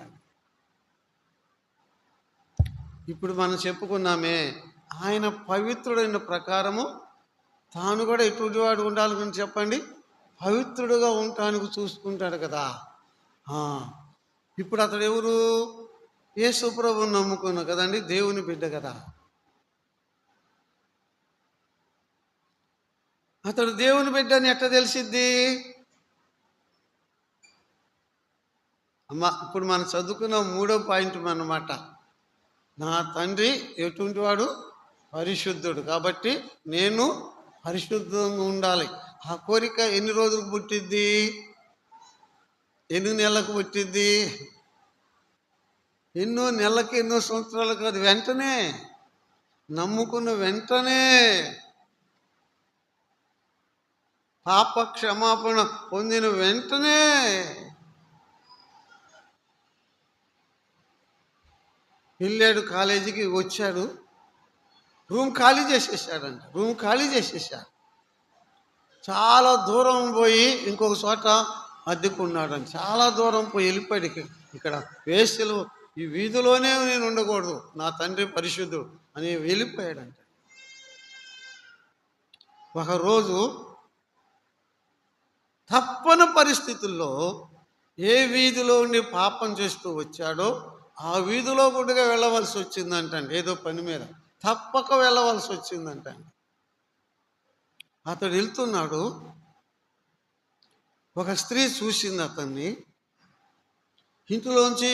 ఇప్పుడు మనం చెప్పుకున్నామే, ఆయన పవిత్రుడైన ప్రకారము తాను కూడా ఎటువంటి వాడు ఉండాలని చెప్పండి, పవిత్రుడుగా ఉండటానికి చూసుకుంటాడు కదా. ఇప్పుడు అతడు ఎవరు? యేసుప్రభుని నమ్ముకున్నా కదండి, దేవుని బిడ్డ కదా. అతడు దేవుని బిడ్డ అని ఎట్లా తెలిసిద్ది? ఇప్పుడు మనం చదువుకున్న 3వ పాయింట్ అన్నమాట. నా తండ్రి ఎటువంటి వాడు? పరిశుద్ధుడు. కాబట్టి నేను పరిశుద్ధంగా ఉండాలి. ఆ కోరిక ఎన్ని రోజులకు పుట్టిద్ది? ఎన్ని నెలలకు పుట్టిద్ది? ఎన్నో నెలలకి, ఎన్నో సంవత్సరాలు కాదు, వెంటనే నమ్ముకున్న వెంటనే పాప క్షమాపణ పొందిన వెంటనే వెళ్ళాడు, కాలేజీకి వచ్చాడు, రూమ్ ఖాళీ చేసేసాడు. చాలా దూరం పోయి ఇంకొక చోట అద్దెకున్నాడని, చాలా దూరం పోయి వెళ్ళిపోయాడు. ఇక్కడ వేశ్యలు ఈ వీధిలోనే నేను ఉండకూడదు, నా తండ్రి పరిశుద్ధుడు అని వెళ్ళిపోయాడంట. ఒకరోజు తప్పని పరిస్థితుల్లో ఏ వీధిలో ఉండి పాపం చేస్తూ వచ్చాడో ఆ వీధిలో కూడా వెళ్ళవలసి వచ్చిందంటండి. ఏదో పని మీద తప్పక వెళ్ళవలసి వచ్చిందంటండి. అతడు వెళ్తున్నాడు, ఒక స్త్రీ చూసింది అతన్ని, ఇంట్లోంచి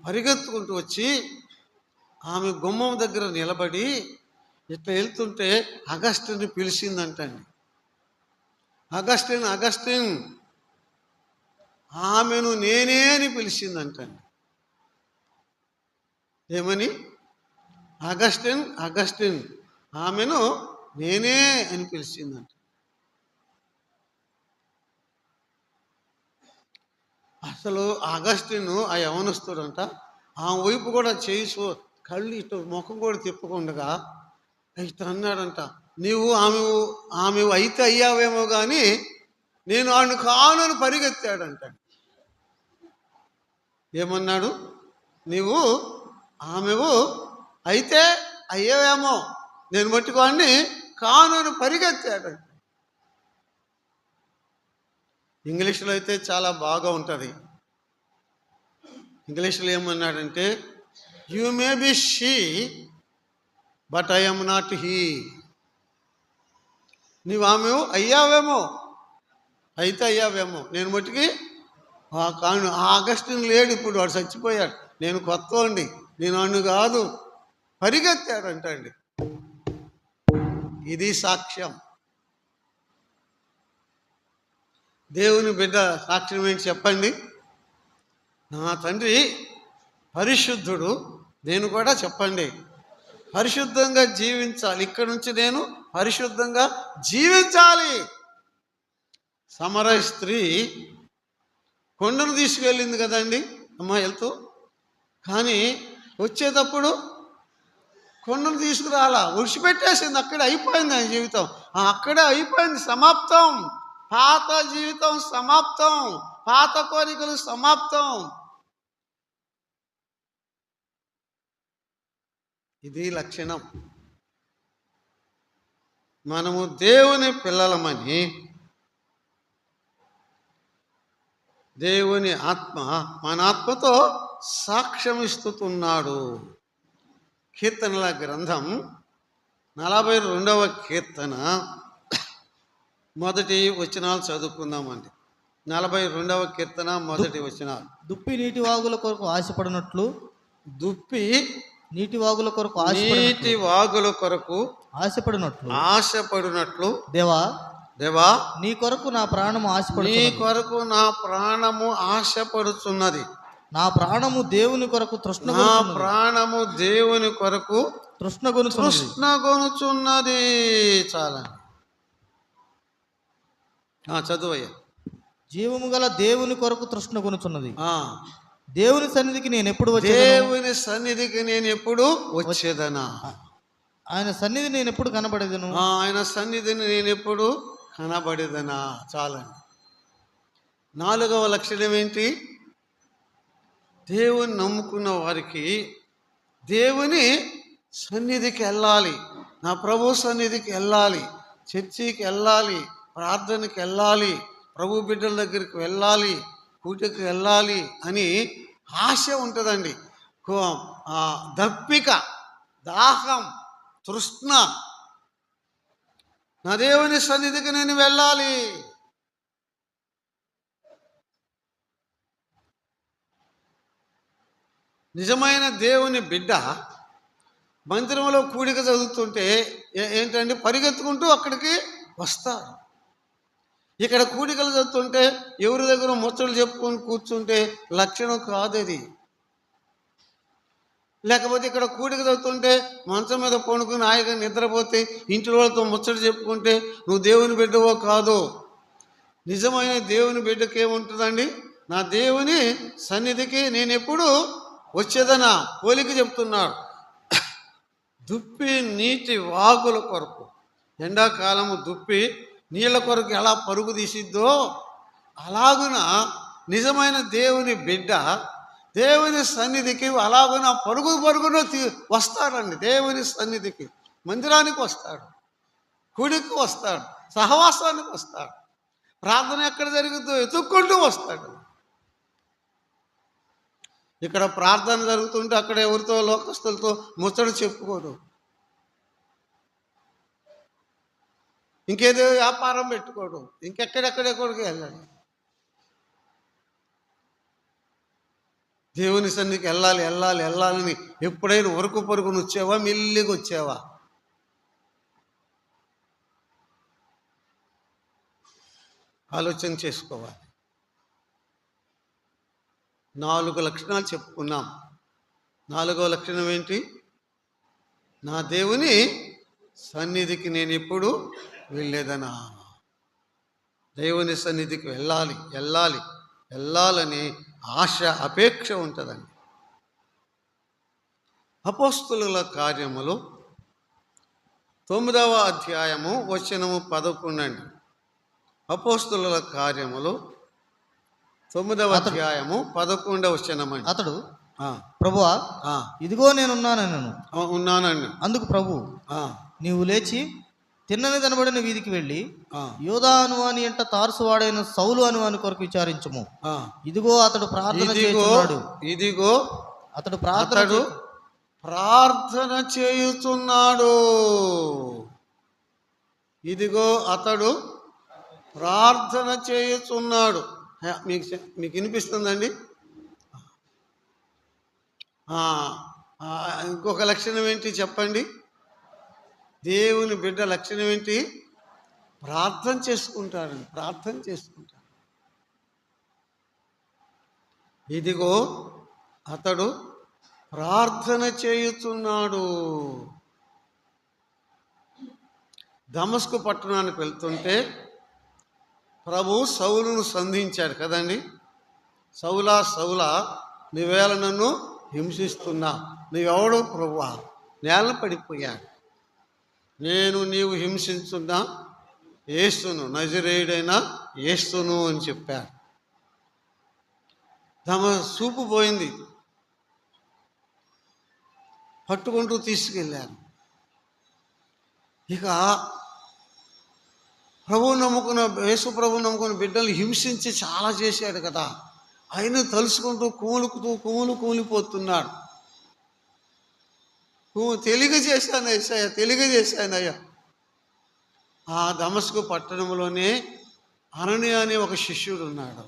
పరిగెత్తుకుంటూ వచ్చి ఆమె గుమ్మం దగ్గర నిలబడి ఇట్లా వెళ్తుంటే అగస్టిన్ని పిలిచిందంటండి. అగస్టిన్, ఆమెను నేనే అని పిలిచిందంటండి. ఏమని? అగస్టిన్, ఆమెను నేనే అని పిలిచిందంట. అసలు అగస్టిన్ ఆ యవనస్తుడంట, ఆ వైపు కూడా చేయి కళ్ళు ఇటు ముఖం కూడా తిప్పకుండా ఇట్లా అన్నాడంట, నీవు ఆమె అయితే అయ్యావేమో కానీ నేను ఆమెను కానని పరిగెత్తాడంట. ఏమన్నాడు? నీవు ఆమెవు అయితే అయ్యావేమో, నేను మట్టుకోని కానని పరిగెత్తాడంట. ఇంగ్లీష్లో అయితే చాలా బాగా ఉంటుంది. ఇంగ్లీష్లో ఏమన్నాడంటే, you may be she but I am not he. నీవు ఆమె అయ్యావేమో, అయితే అయ్యావేమో, నేను మట్టుకి కాను. ఆ అగస్టిన్ లేడు, ఇప్పుడు వాడు చచ్చిపోయాడు, నేను కొత్తోండి, నేను అన్ను కాదు, పరిగెత్తాడంటండి. ఇది సాక్ష్యం. దేవుని బిడ్డ సాక్ష్యం ఏంటి చెప్పండి? నా తండ్రి పరిశుద్ధుడు, నేను కూడా చెప్పండి పరిశుద్ధంగా జీవించాలి. ఇక్కడ నుంచి నేను పరిశుద్ధంగా జీవించాలి. సమరయ స్త్రీ కొండను తీసుకువెళ్ళింది కదండి అమ్మ వెళ్తూ, కానీ వచ్చేటప్పుడు కొండను తీసుకురాలా, విడిచిపెట్టేసింది. అక్కడే అయిపోయింది ఆయన జీవితం. అక్కడే అయిపోయింది, సమాప్తం. పాత జీవితం సమాప్తం, పాత కోరికలు సమాప్తం. ఇది లక్షణం. మనము దేవుని పిల్లలమని దేవుని ఆత్మ మన ఆత్మతో సాక్ష్యం ఇస్తున్నాడు. కీర్తనల గ్రంథం 42వ కీర్తన మొదటి వచనాలు చదువుకుందామండి. 42వ కీర్తన మొదటి వచనాలు. దుప్పి నీటి వాగుల కొరకు ఆశపడినట్లు, దుప్పి నీటి వాగుల కొరకు నీటి వాగుల కొరకు ఆశపడినట్లు దేవా దేవా నీ కొరకు నా ప్రాణము ఆశపడు, నీ కొరకు నా ప్రాణము ఆశపడుచున్నది. నా ప్రాణము దేవుని కొరకు నా ప్రాణము దేవుని కొరకు తృష్ణగొనుచున్నది. చాలా చదువయ్యా. జీవము గల దేవుని కొరకు తృష్ణగొనుచున్నది. దేవుని సన్నిధికి నేను ఎప్పుడు దేవుని సన్నిధికి నేను ఎప్పుడు వచ్చేదనా? ఆయన సన్నిధి నేను ఎప్పుడు కనబడేదను? ఆయన సన్నిధిని నేను ఎప్పుడు కనబడేదనా? చాలండి. 4వ లక్షణం ఏంటి? దేవుని నమ్ముకున్న వారికి దేవుని సన్నిధికి వెళ్ళాలి, నా ప్రభు సన్నిధికి వెళ్ళాలి, చర్చికి వెళ్ళాలి, ప్రార్థనకి వెళ్ళాలి, ప్రభు బిడ్డల దగ్గరికి వెళ్ళాలి, కూటకి వెళ్ళాలి అని ఆశ ఉంటుందండి. దప్పిక, దాహం, తృష్ణ. నా దేవుని సన్నిధికి నేను వెళ్ళాలి. నిజమైన దేవుని బిడ్డ మందిరంలో కూడిక చదువుతుంటే ఏంటంటే పరిగెత్తుకుంటూ అక్కడికి వస్తారు. ఇక్కడ కూడికలు చదువుతుంటే ఎవరి దగ్గర ముచ్చట్లు చెప్పుకొని కూర్చుంటే లక్షణం కాదు అది. లేకపోతే ఇక్కడ కూడిక చదువుతుంటే మంచం మీద పడుకుని హాయిగా నిద్రపోతే ఇంటి వాళ్ళతో ముచ్చట చెప్పుకుంటే నువ్వు దేవుని బిడ్డవో కాదు. నిజమైన దేవుని బిడ్డకి ఏముంటుందండి? నా దేవుని సన్నిధికి నేను ఎప్పుడు వచ్చేదనా పోలిక చెప్తున్నాడు. దుప్పి నీటి వాగుల కొరకు, ఎండాకాలము దుప్పి నీళ్ళ కొరకు ఎలా పరుగు తీసిద్దో అలాగున నిజమైన దేవుని బిడ్డ దేవుని సన్నిధికి అలాగున పరుగున వస్తాడండి. దేవుని సన్నిధికి, మందిరానికి వస్తాడు, గుడికి వస్తాడు, సహవాసానికి వస్తాడు, ప్రార్థన ఎక్కడ జరుగుతుందో ఎత్తుక్కుంటూ వస్తాడు. ఇక్కడ ప్రార్థన జరుగుతుంటే అక్కడ ఎవరితో లోకస్తులతో ముచ్చట చెప్పుకోడు, ఇంకేదో వ్యాపారం పెట్టుకోడు, ఇంకెక్కడెక్కడెక్కడికి వెళ్ళాడు. దేవుని సన్నిధికి వెళ్ళాలని ఎప్పుడైనా వరకు పరుగును వచ్చావా? మెల్లిగా వచ్చావా? ఆలోచన చేసుకోవాలి. 4 లక్షణాలు చెప్పుకున్నాం. 4వ లక్షణం ఏంటి? నా దేవుని సన్నిధికి నేను ఎప్పుడు వెళ్ళేదనా? దేవుని సన్నిధికి వెళ్ళాలని ఆశ, అపేక్ష ఉంటుందండి. అపోస్తలుల కార్యములు 9వ అధ్యాయము వచనము 11 అండి. అపోస్తలుల కార్యములు 9వ అధ్యాయము 11వ వచనం అండి. అతడు ప్రభువా ఇదిగో ఉన్నానండి. అందుకు ప్రభు నీవు లేచి తిన్నని కనబడిన వీధికి వెళ్ళి యోధా అనువాని ఎంట తార్సు వాడైన సౌలు అనువాని కొరకు విచారించుము. ఇదిగో అతడు ప్రార్థన చేస్తున్నాడు. ఇదిగో అతడు ప్రార్థన చేయుచున్నాడు. ఇదిగో అతడు ప్రార్థన చేయుచున్నాడు. మీకు వినిపిస్తుందండి? ఇంకొక లక్షణం ఏంటి చెప్పండి? దేవుని బిడ్డ లక్షణం ఏంటి? ప్రార్థన చేసుకుంటాడు. ఇదిగో అతడు ప్రార్థన చేయుచున్నాడు. దమస్కు పట్టణానికి వెళ్తుంటే ప్రభు సౌలును సంధించాడు కదండి. సౌలా నువ్వేళ నన్ను హింసిస్తున్నా. నువ్వెవడో ప్రభువా? నేల పడిపోయాడు. నేను నీవు హింసించున్న యేసును, నజరేయుడైన యేసును అని చెప్పాడు. తమ చూపు పోయింది. పట్టుకుంటూ తీసుకెళ్ళారు. ఇక యేసు ప్రభువు నమ్ముకున్న బిడ్డలు హింసించి చాలా చేశాడు కదా, ఆయన తలుసుకుంటూ కూలిపోతున్నాడు. తెలియజేశాను యేసయ్య, తెలియజేశానయ్యా. ఆ దమస్కు పట్టణంలోనే అననీయ అనే ఒక శిష్యుడు ఉన్నాడు.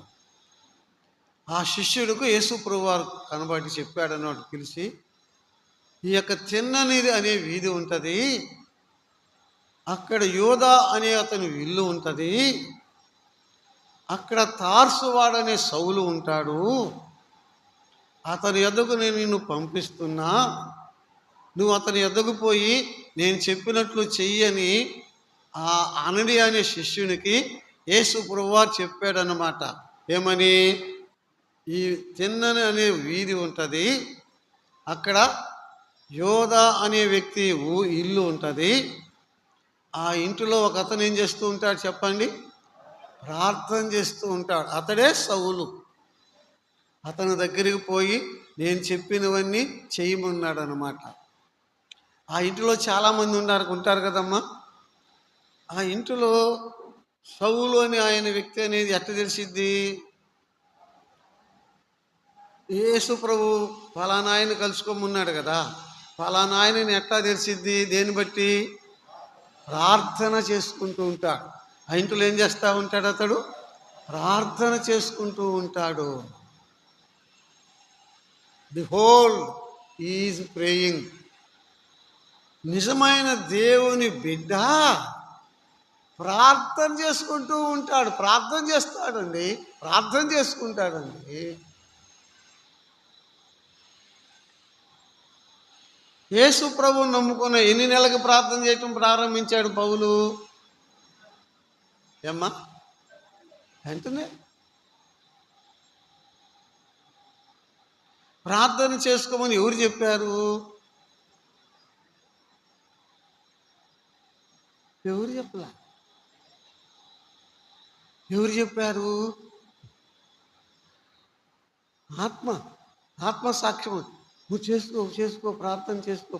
ఆ శిష్యుడికి యేసు ప్రభువారు కనబడి చెప్పాడు అన్నట్టు పిలిచి, ఈ యొక్క తిన్ననిది అనే వీధి ఉంటుంది, అక్కడ యోధా అనే అతని ఇల్లు ఉంటుంది, అక్కడ తార్సువాడనే సౌలు ఉంటాడు, అతని యొద్దకు నేను నిన్ను పంపిస్తున్నా, నువ్వు అతని యొద్దకు పోయి నేను చెప్పినట్లు చెయ్యని ఆ అననీయ అనే శిష్యునికి యేసు ప్రభువారు చెప్పాడన్నమాట. ఏమని? ఈ తిన్నని అనే వీధి ఉంటుంది, అక్కడ యోధా అనే వ్యక్తి ఇల్లు ఉంటుంది, ఆ ఇంటిలో ఒక అతను ఏం చేస్తూ ఉంటాడు చెప్పండి? ప్రార్థన చేస్తూ ఉంటాడు. అతడే సౌలు. అతని దగ్గరికి పోయి నేను చెప్పినవన్నీ చేయమన్నాడు అన్నమాట. ఆ ఇంటిలో చాలామంది ఉంటారు కదమ్మా. ఆ ఇంటిలో సౌలు అని ఆయన వ్యక్తి అనేది ఎట్ట తెలిసిద్ది? యేసు ప్రభు ఫలానా ఆయన కలుసుకోమన్నాడు కదా, ఫలానా ఆయనని ఎట్లా తెలిసిద్ది? దేన్ని బట్టి? ప్రార్థన చేసుకుంటూ ఉంటాడు. ఆ ఇంట్లో ఏం చేస్తూ ఉంటాడు? అతడు ప్రార్థన చేసుకుంటూ ఉంటాడు. The whole is praying. నిజమైన దేవుని బిడ్డ ప్రార్థన చేసుకుంటూ ఉంటాడు. ప్రార్థన చేస్తాడండి, ప్రార్థన చేసుకుంటాడండి. యేసు ప్రభువుని నమ్ముకున్న ఎన్ని నెలలకు ప్రార్థన చేయటం ప్రారంభించాడు పౌలు? ఏమ్మా? వెంటనే ప్రార్థన చేసుకోమని ఎవరు చెప్పారు? ఎవరు చెప్పలా? ఎవరు చెప్పారు? ఆత్మ సాక్ష్యం. నువ్వు చేసుకో, ప్రార్థన చేసుకో.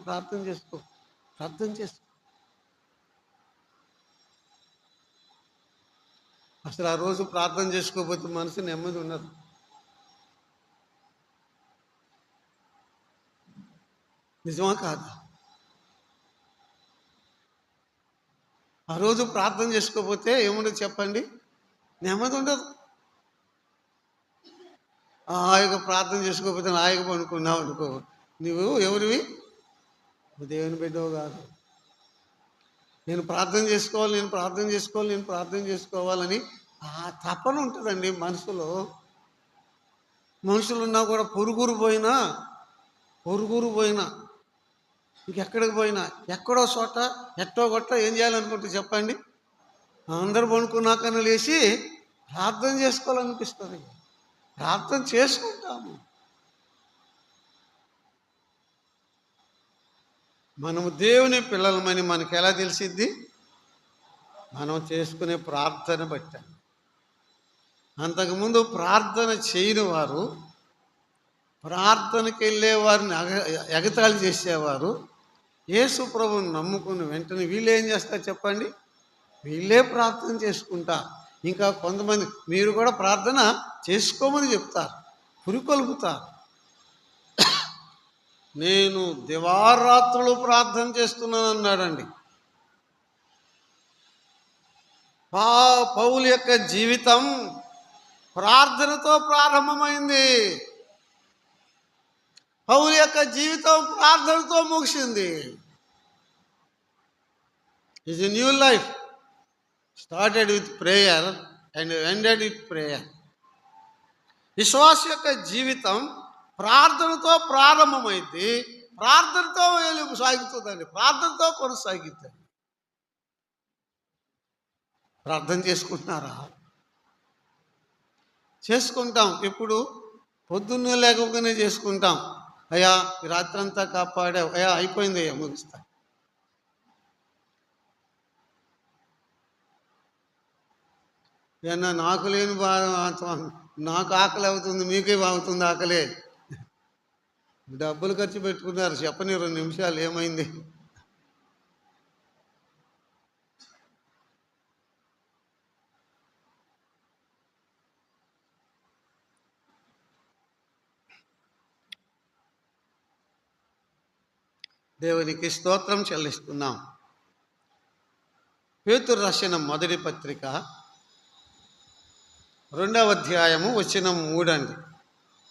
అసలు ఆ రోజు ప్రార్థన చేసుకోకపోతే మనసు నెమ్మది ఉండదు. నిజమా కాదా? ఆ రోజు ప్రార్థన చేసుకోకపోతే ఏముండదు చెప్పండి? నెమ్మది ఉండదు. హాయిగా ప్రార్థన చేసుకోకపోతే హాయిగా పడుకున్నావు అనుకో, నువ్వు ఎవరివి? దేవుని బిడ్డవు కాదు. నేను ప్రార్థన చేసుకోవాలని ఆ తపన ఉంటుందండి మనసులో. మనుషులున్నా కూడా పొరుగురు పోయినా ఇంకెక్కడికి పోయినా ఎక్కడో చోట ఎట్టో గొట్ట ఏం చేయాలనుకుంటే చెప్పండి? అందరు పడుకున్నాకన్నా లేచి ప్రార్థన చేసుకోవాలనిపిస్తుంది. ప్రార్థన చేసుకుంటాము. మనము దేవుని పిల్లలమని మనకు ఎలా తెలిసిద్ది? మనం చేసుకునే ప్రార్థన బట్టి. అంతకుముందు ప్రార్థన చేయని వారు, ప్రార్థనకి వెళ్ళే వారిని ఎగతాళి చేసేవారు. యేసు ప్రభువుని నమ్ముకుని వెంటనే వీళ్ళు ఏం చేస్తారు చెప్పండి? వీళ్ళే ప్రార్థన చేసుకుంటారు. ఇంకా కొంతమంది మీరు కూడా ప్రార్థన చేసుకోమని చెప్తారు, పురికొల్పుతారు. నేను దివారాత్రులు ప్రార్థన చేస్తున్నాను అన్నాడండి. పౌలు యొక్క జీవితం ప్రార్థనతో ప్రారంభమైంది. పౌలు యొక్క జీవితం ప్రార్థనతో ముగిసింది. It's a new life, started with prayer and ended with prayer. విశ్వాస యొక్క జీవితం ప్రార్థనతో ప్రారంభమైంది, ప్రార్థనతో సాగుతుందండి, ప్రార్థనతో కొనసాగుతుంది. ప్రార్థన చేసుకుంటున్నారా? చేసుకుంటాం. ఎప్పుడు? పొద్దున్నే లేకపోతేనే చేసుకుంటాం. అయ్యా ఈ రాత్రంతా కాపాడావు, అయ్యా అయిపోయింది, అయ్యా ముగిస్తా. ఏమన్నా నాకు లేని బాధ, నాకు ఆకలి అవుతుంది, మీకే అవుతుంది ఆకలే. డబ్బులు ఖర్చు పెట్టుకున్నారు, చెప్పని 2 నిమిషాలు ఏమైంది? దేవునికి స్తోత్రం చెల్లిస్తున్నాం. పేతురు రాసిన మొదటి పత్రిక 2వ అధ్యాయము వచనం 3 అండి.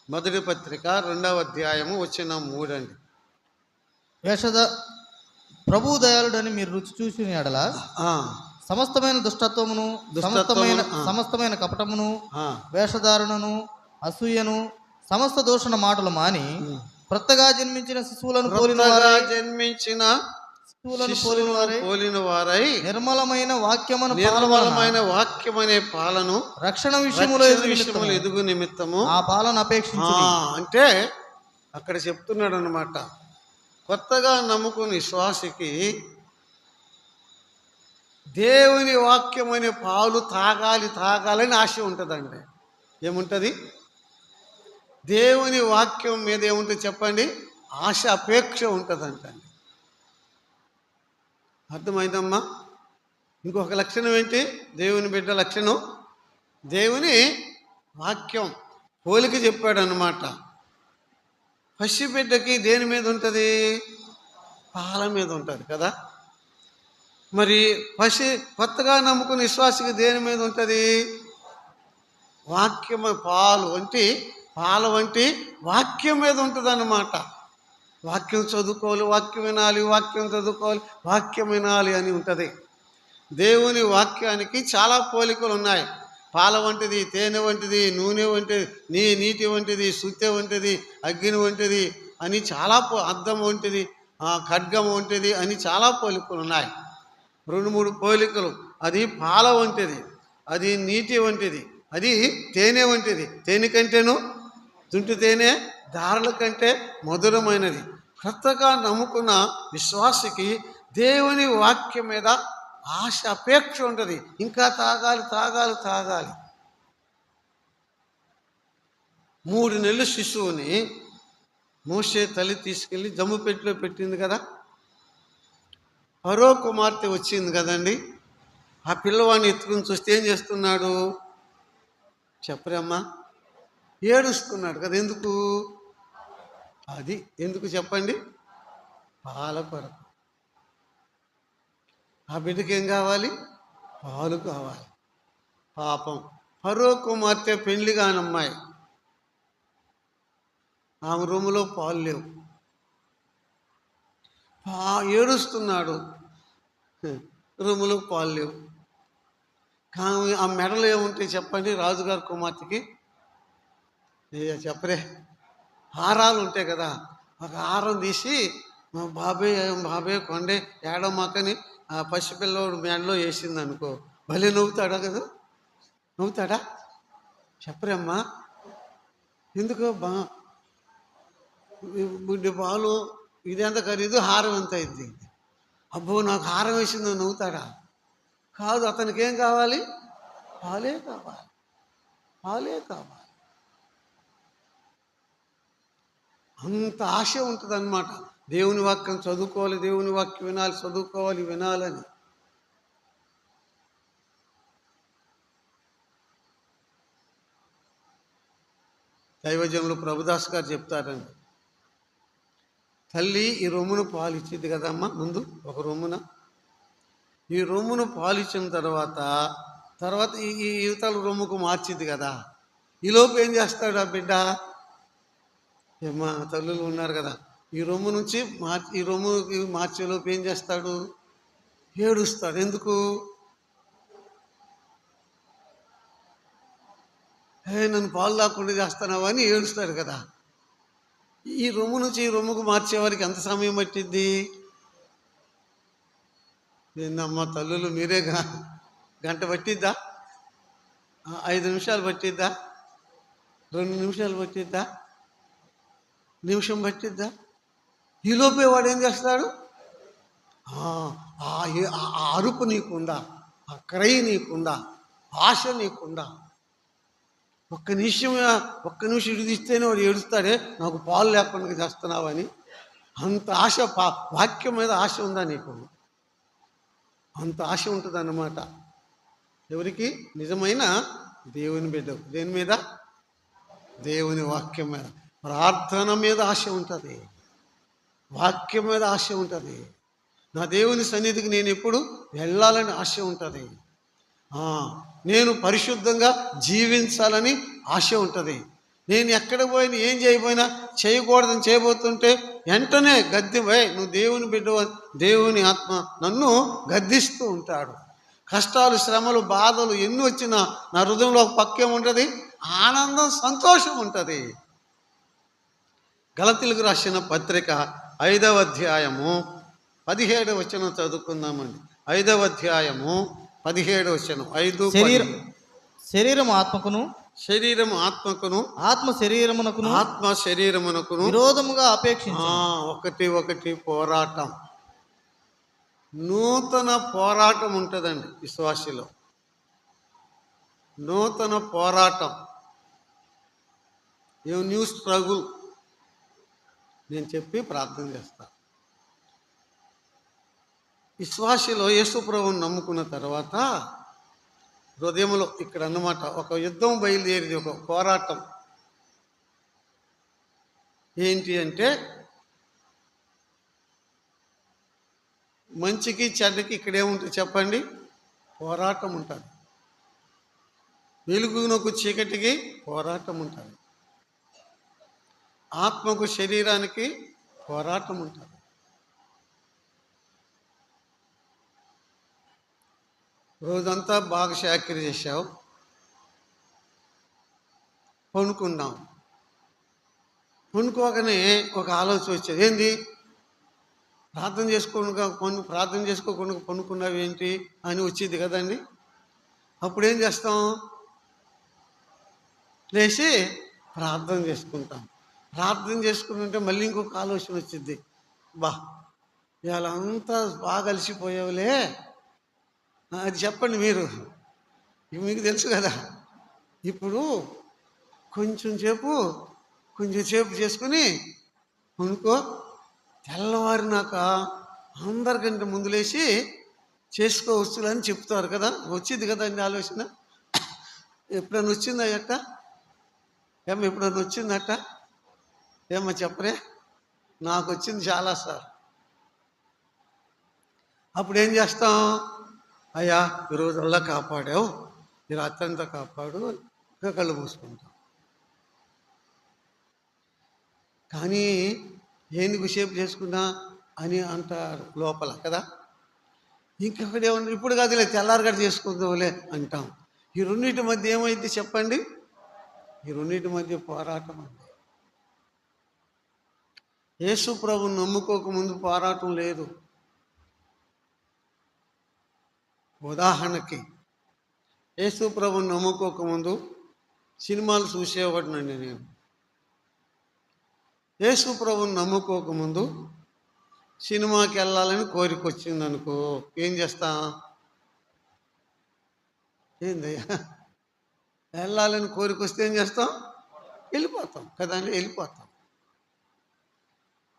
మొదటి పత్రిక 2వ అధ్యాయము వచనం 3 అండి. ప్రభు దయాళుడని మీరు రుచి చూసిన ఎడల సమస్తమైన దుష్టత్వమును, సమస్తమైన కపటమును, వేషధారణను, అసూయను, సమస్త దూషణ మాటలు మాని క్రొత్తగా జన్మించిన శిశువులను పోలిన వారై నిర్మలమైన వాక్యమనే పాలను రక్షణ విషయములో ఎదుగు నిమిత్తము ఆ పాలను అపేక్షించు. అంటే అక్కడ చెప్తున్నాడు అన్నమాట, కొత్తగా నమ్ముకుని విశ్వాసికి దేవుని వాక్యం అనే పాలు తాగాలని ఆశ ఉంటుందండి. ఏముంటుంది? దేవుని వాక్యం మీద ఏముంటుంది చెప్పండి? ఆశ, అపేక్ష ఉంటుందంటండి. అర్థమైందమ్మా? ఇంకొక లక్షణం ఏంటి? దేవుని బిడ్డ లక్షణం, దేవుని వాక్యం పోలిక చెప్పాడు అన్నమాట. పసి బిడ్డకి దేని మీద ఉంటుంది? పాల మీద ఉంటుంది కదా. మరి కొత్తగా నమ్ముకున్న విశ్వాసికి దేని మీద ఉంటుంది? వాక్యం, పాల వంటి వాక్యం మీద ఉంటుంది అన్నమాట. వాక్యం చదువుకోవాలి, వాక్యం వినాలి, వాక్యం చదువుకోవాలి, వాక్యం వినాలి అని ఉంటుంది. దేవుని వాక్యానికి చాలా పోలికలు ఉన్నాయి. పాల వంటిది, తేనె వంటిది, నూనె వంటిది, నీటి వంటిది, సుత్తె వంటిది, అగ్ని వంటిది అని చాలా అద్దం వంటిది, ఖడ్గం వంటిది అని చాలా పోలికలు ఉన్నాయి. 2-3 పోలికలు. అది పాల వంటిది, అది నీటి వంటిది, అది తేనె వంటిది. తేనె కంటేను తుంటి తేనె దారుల కంటే మధురమైనది. కొత్తగా నమ్ముకున్న విశ్వాసికి దేవుని వాక్యం మీద ఆశ, అపేక్ష ఉంటుంది. ఇంకా తాగాలి. 3 నెలల శిశువుని మోషే తల్లి తీసుకెళ్ళి జమ్ముపెట్టిలో పెట్టింది కదా. ఫరో కుమార్తె వచ్చింది కదండి. ఆ పిల్లవాడిని ఎత్తుకుని చూస్తే ఏం చేస్తున్నాడు చెప్పరమ్మా? ఏడుస్తున్నాడు కదా. ఎందుకు చెప్పండి? పాల కొరకు. ఆ బిడ్డకి ఏం కావాలి? పాలు కావాలి. పాపం ఫరో కుమార్తె పెళ్లి కాని అమ్మాయి, ఆమె రూములో పాలు లేవు, ఏడుస్తున్నాడు, రూములో పాలు లేవు. కానీ ఆ మెడలో ఏముంటాయి చెప్పండి? రాజుగారి కుమార్తెకి చెప్పరే, హారాలు ఉంటాయి కదా. ఒక హారం తీసి బాబే కొండే ఏడమ్మకని ఆ పసిపిల్లవాడు మెడలో వేసింది అనుకో, భలే నవ్వుతాడా కదా. నవ్వుతాడా? చెప్పరమ్మా. ఎందుకో బుడ్డి పాలు ఇదెంత ఖరీదు, హారం ఎంత అయింది? అబ్బో నాకు హారం వేసిందో నవ్వుతాడా? కాదు, అతనికి ఏం కావాలి? పాలే కావాలి. అంత ఆశ ఉంటుంది అన్నమాట. దేవుని వాక్యం చదువుకోవాలి, దేవుని వాక్యం వినాలి, చదువుకోవాలి, వినాలని. దైవజనులు ప్రభుదాస్ గారు చెప్తారండి, తల్లి ఈ రొమ్మును పాలు ఇచ్చింది కదమ్మా. ముందు ఒక రొమ్మున, ఈ రొమ్మును పాలు ఇచ్చిన తర్వాత ఈ యువతల రొమ్ముకు మార్చింది కదా. ఈలోపు ఏం చేస్తాడు ఆ బిడ్డ? ఏమా తల్లులు ఉన్నారు కదా, ఈ రొమ్ము నుంచి ఈ రొమ్ముకి మార్చేలోపు ఏం చేస్తాడు? ఏడుస్తాడు. ఎందుకు? నన్ను పాలు దాక్కుండా చేస్తున్నావా అని ఏడుస్తాడు కదా. ఈ రొమ్ము నుంచి ఈ రొమ్ముకు మార్చేవారికి ఎంత సమయం పట్టిద్ది? ఏందమ్మా తల్లులు మీరే గంట పట్టిద్దా? 5 నిమిషాలు పట్టిద్దా? 2 నిమిషాలు పట్టిద్దా? నిమిషం పట్టిద్దా? ఈలోపే వాడు ఏం చేస్తాడు? ఆ అరుపు నీకుందా? ఆ క్రయ నీకుందా? ఆశ నీకుందా? ఒక్క నిమిషం ఇటు తీస్తేనే వాడు ఏడుస్తాడే, నాకు పాలు లేకుండా చేస్తున్నావని. అంత ఆశ, వాక్యం మీద ఆశ ఉందా నీకు? అంత ఆశ ఉంటుంది అన్నమాట. ఎవరికి? నిజమైన దేవుని బిడ్డకు. దేని మీద? దేవుని వాక్యం మీద, ప్రార్థన మీద ఆశ ఉంటుంది, వాక్యం మీద ఆశ ఉంటుంది. నా దేవుని సన్నిధికి నేను ఎప్పుడు వెళ్ళాలని ఆశ ఉంటుంది. నేను పరిశుద్ధంగా జీవించాలని ఆశ ఉంటుంది. నేను ఎక్కడ పోయినా ఏం చేయబోయినా చేయకూడదని చేయబోతుంటే వెంటనే గద్దివై, నువ్వు దేవుని బిడ్డ, దేవుని ఆత్మ నన్ను గద్దిస్తూ ఉంటాడు. కష్టాలు, శ్రమలు, బాధలు ఎన్ని వచ్చినా నా హృదయంలో ఒక పక్కేం ఉంటుంది? ఆనందం, సంతోషం ఉంటుంది. గలతీయులకు రాసిన పత్రిక 5వ అధ్యాయము 17వ వచనం చదువుకుందామండి. 5వ అధ్యాయము 17వ వచనం. 5 శరీరం ఆత్మకును, శరీరం ఆత్మకును, ఆత్మ శరీరమునకును, ఆత్మ శరీరమునకును విరోధముగా అపేక్షించు. ఒకటి పోరాటం, నూతన పోరాటం ఉంటుందండి విశ్వాసిలో. నూతన పోరాటం, న్యూ స్ట్రగుల్. నేను చెప్పి ప్రార్థన చేస్తా. విశ్వాసిలో యేసు ప్రభువుని నమ్ముకున్న తర్వాత హృదయంలో ఇక్కడ అన్నమాట ఒక యుద్ధం బయలుదేరింది, ఒక పోరాటం. ఏంటి అంటే, మంచికి చెడ్డకి ఇక్కడేముంటుంది చెప్పండి? పోరాటం ఉంటుంది. వెలుగునకు చీకటికి పోరాటం ఉంటుంది. ఆత్మకు శరీరానికి పోరాటం ఉంటుంది. రోజంతా బాగా చాకరీ చేశావు, పనుకున్నాం. పనుకోగానే ఒక ఆలోచన వచ్చేది. ఏంది? ప్రార్థన చేసుకోకుండా పనుకున్నావు ఏంటి అని వచ్చింది కదండి. అప్పుడేం చేస్తాం? లేచి ప్రార్థన చేసుకుంటాం. ప్రార్థన చేసుకుంటుంటే మళ్ళీ ఇంకొక ఆలోచన వచ్చింది. ఇవాళ అంతా బాగా అలసిపోయావులే, అది చెప్పండి మీరు, మీకు తెలుసు కదా. ఇప్పుడు కొంచెం సేపు చేసుకుని పనుకో, తెల్లవారినాక అందరికంటే ముందు లేచి చేసుకోవచ్చు అని చెప్తారు కదా. వచ్చింది కదా అండి ఆలోచన. ఎప్పుడన్నా వచ్చిందా అట్ట? ఎప్పుడన్నా వచ్చిందట? ఏమో చెప్పరే. నాకు వచ్చింది చాలాసార్లు. అప్పుడు ఏం చేస్తాం? అయ్యా ఈరోజల్లా కాపాడావు, ఈ రాత్రంతా కాపాడు, ఇంకా కళ్ళు మూసుకుంటాం. కానీ ఎందుకు సేపు చేసుకున్నా అని అంటారు లోపల కదా. ఇంకొకటేమన్నా ఇప్పుడు కాదులే తెల్లారగడ చేసుకుందాంలే అంటాం. ఈ రెండింటి మధ్య ఏమైంది చెప్పండి? ఈ రెండింటి మధ్య పోరాటం అండి. యేసు ప్రభువుని నమ్ముకోకముందు పోరాటం లేదు. ఉదాహరణకి యేసు ప్రభువుని నమ్ముకోకముందు సినిమాలు చూసేవాడినండి నేను. యేసు ప్రభువుని నమ్ముకోకముందు సినిమాకి వెళ్ళాలని కోరిక వచ్చింది అనుకో, ఏం చేస్తా? ఏందయ్యా, వెళ్ళాలని కోరిక వస్తే ఏం చేస్తాం? వెళ్ళిపోతాం కదండి, వెళ్ళిపోతాం.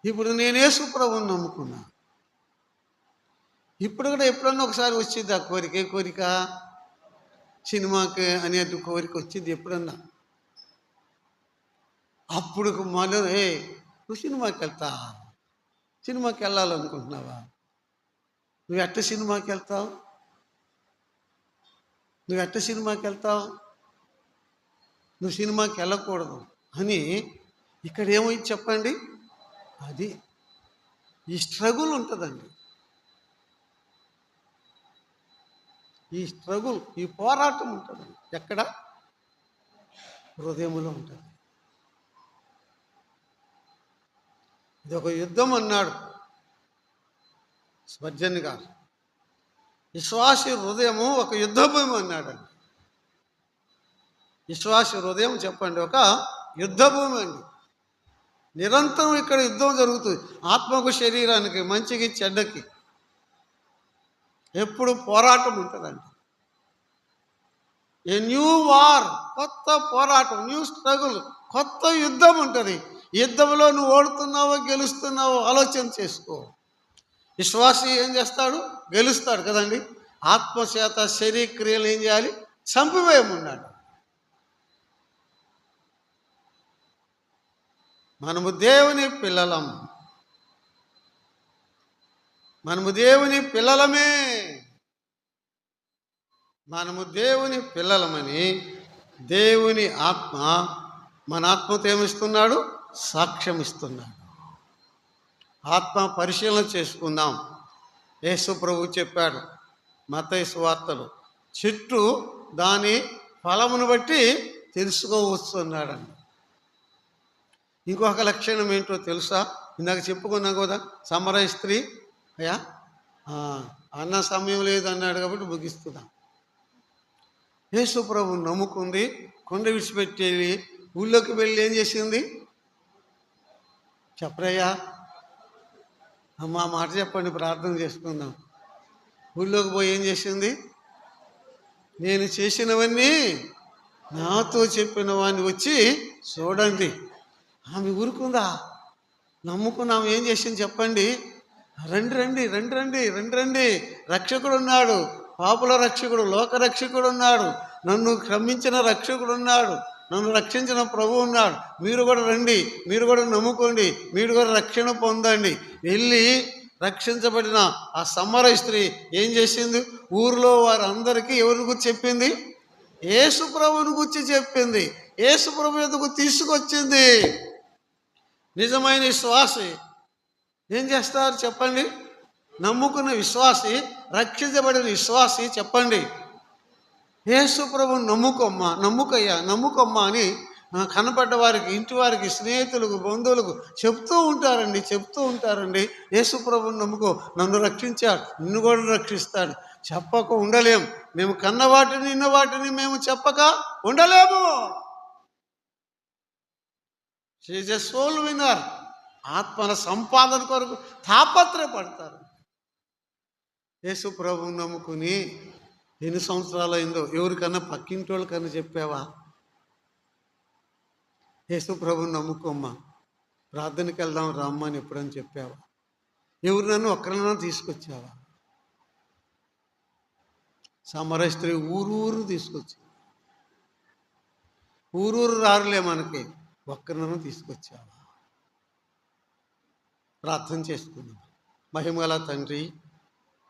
ఇప్పుడు నేను యేసు ప్రభువుని నమ్ముకున్నా. ఇప్పుడు కూడా ఎప్పుడన్నా ఒకసారి వచ్చింది ఆ కోరిక. ఏ కోరిక? సినిమాకి అనేది కోరిక వచ్చింది ఎప్పుడన్నా. అప్పుడు మళ్ళీ నువ్వు సినిమాకి వెళ్తా, సినిమాకి వెళ్ళాలనుకుంటున్నావా? నువ్వు ఎట్ట సినిమాకి వెళ్తావు? నువ్వు సినిమాకి వెళ్ళకూడదు అని ఇక్కడ ఏమైంది చెప్పండి? అది ఈ స్ట్రగుల్ ఉంటుందండి. ఈ స్ట్రగుల్, ఈ పోరాటం ఉంటుందండి. ఎక్కడ? హృదయంలో ఉంటుంది. ఇది ఒక యుద్ధం అన్నాడు స్పర్జన్ గారు. విశ్వాసి హృదయము ఒక యుద్ధభూమి అన్నాడండి. విశ్వాసి హృదయం చెప్పండి ఒక యుద్ధభూమి అండి. నిరంతరం ఇక్కడ యుద్ధం జరుగుతుంది. ఆత్మకు, శరీరానికి, మంచికి, చెడ్డకి ఎప్పుడు పోరాటం ఉంటుందండి. ఏ న్యూ వార్, కొత్త పోరాటం, న్యూ స్ట్రగుల్, కొత్త యుద్ధం ఉంటుంది. యుద్ధంలో నువ్వు ఓడుతున్నావో గెలుస్తున్నావో ఆలోచన చేసుకో. విశ్వాసి ఏం చేస్తాడు? గెలుస్తాడు కదండి. ఆత్మచేత శరీరక్రియలు ఏం చేయాలి? చంపివేయమన్నాడు. మనము దేవుని పిల్లలం, మనము దేవుని పిల్లలమే, మనము దేవుని పిల్లలమని దేవుని ఆత్మ మన ఆత్మతో ఏమిస్తున్నాడు? సాక్ష్యం ఇస్తున్నాడు. ఆత్మ పరిశీలన చేసుకుందాం. యేసు ప్రభు చెప్పాడు మత్తయి సువార్తలో, చెట్టు దాని ఫలమును బట్టి తెలుసుకోవచ్చు అన్నాడండి. ఇంకొక లక్షణం ఏంటో తెలుసా? ఇందాక చెప్పుకున్నాం కదా, సమరయ స్త్రీ. అయ్యా అన్న సమయం లేదు అన్నాడు కాబట్టి ముగిస్తున్నాం. యేసు ప్రభు నమ్ముకుంది, కొండ విడిచిపెట్టేది, ఊళ్ళోకి వెళ్ళి ఏం చేసింది? చెప్పరయ్యా, అమ్మ మాట చెప్పండి, ప్రార్థన చేసుకుందాం. ఊళ్ళోకి పోయి ఏం చేసింది? నేను చేసినవన్నీ నాతో చెప్పిన వాడిని వచ్చి చూడండి. ఆమె ఊరుకుందా? నమ్ముకుని ఆమె ఏం చేసింది చెప్పండి? రండి రండి రండి రండి రండి రండి, రక్షకుడు ఉన్నాడు, పాపుల రక్షకుడు, లోక రక్షకుడు ఉన్నాడు, నన్ను క్షమించిన రక్షకుడు ఉన్నాడు, నన్ను రక్షించిన ప్రభు ఉన్నాడు, మీరు కూడా రండి, మీరు కూడా నమ్ముకోండి, మీరు కూడా రక్షణ పొందండి. వెళ్ళి రక్షించబడిన ఆ సమరయ స్త్రీ ఏం చేసింది? ఊరిలో వారందరికీ ఎవరి గురించి చెప్పింది? యేసు ప్రభువుని గురించి చెప్పింది. యేసు ప్రభు ఎదుగు తీసుకొచ్చింది. నిజమైన విశ్వాసి ఏం చేస్తారు చెప్పండి? నమ్ముకున్న విశ్వాసి, రక్షించబడిన విశ్వాసి చెప్పండి, యేసు ప్రభువుని నమ్ముకోమ్మా, నమ్ముకయ్యా, నమ్ముకోమ్మా అని కనపడ్డ వారికి, ఇంటి వారికి, స్నేహితులకు, బంధువులకు చెప్తూ ఉంటారండి. యేసు ప్రభువుని నమ్ముకో, నన్ను రక్షించాడు, నిన్ను కూడా రక్షిస్తాడు. చెప్పక ఉండలేం. మేము కన్న వాటిని, ఇన్న వాటిని మేము చెప్పక ఉండలేము. She is a soul winner. ఆత్మల సంపాదన కొరకు తాపత్రయపడతారు. యేసు ప్రభువుని నమ్ముకుని ఎన్ని సంవత్సరాలు అయిందో? ఎవరికన్నా పక్కింటి వాళ్ళకన్నా చెప్పావా? యేసు ప్రభువుని నమ్ముకోమ్మా, ప్రార్థనకి వెళ్దాం రామ్మా అని ఎప్పుడని చెప్పావా? ఎవరినన్నా ఒక్కరినన్నా తీసుకొచ్చావా? సమరయ స్త్రీ ఊరూరు తీసుకొచ్చి, ఊరూరు రారులే మనకి, ఒక్కరినన్నా తీసుకొచ్చావా? ప్రార్థన చేసుకుందాం. మహిమగల తండ్రి,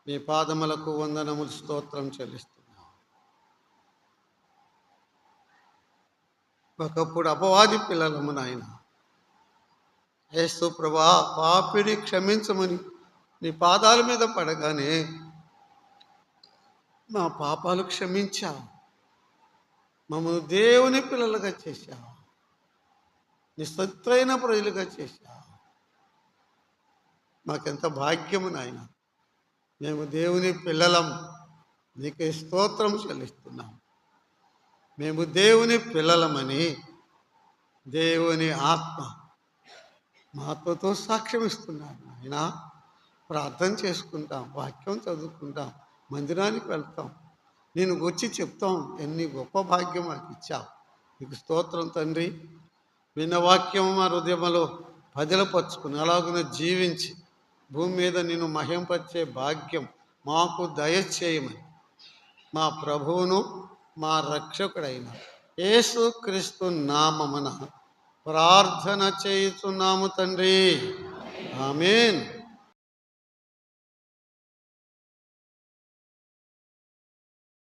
మీ పాదములకు వందనములు, స్తోత్రం చెల్లిస్తున్నాం. ఒకప్పుడు అపవాది పిల్లలము నాయన. యేసు ప్రభా, పాపిని క్షమించమని నీ పాదాల మీద పడగానే మా పాపాలు క్షమించావు, మమ్మల్ని దేవుని పిల్లలుగా చేశావు, నీ సత్రైన ప్రజలుగా చేశావు. మాకెంత భాగ్యము నాయన. మేము దేవుని పిల్లలం, నీకే స్తోత్రం చెల్లిస్తున్నాం. మేము దేవుని పిల్లలమని దేవుని ఆత్మ మా ఆత్మతో సాక్ష్యం ఇస్తున్నాడు నాయన. ప్రార్థన చేసుకుంటాం, వాక్యం చదువుకుంటాం, మందిరానికి వెళ్తాం, నేను వచ్చి చెప్తాం. ఎన్ని గొప్ప భాగ్యం మాకు ఇచ్చావు. నీకు స్తోత్రం తండ్రి. విన్న వాక్యం మా హృదయంలో పదిలపరుచుకుని అలాగున జీవించి భూమి మీద నిన్ను మహింపరిచే భాగ్యం మాకు దయచేయమని మా ప్రభువును మా రక్షకుడైన యేసుక్రీస్తు నామమున ప్రార్థన చేయుచున్నాము తండ్రి. ఆమేన్.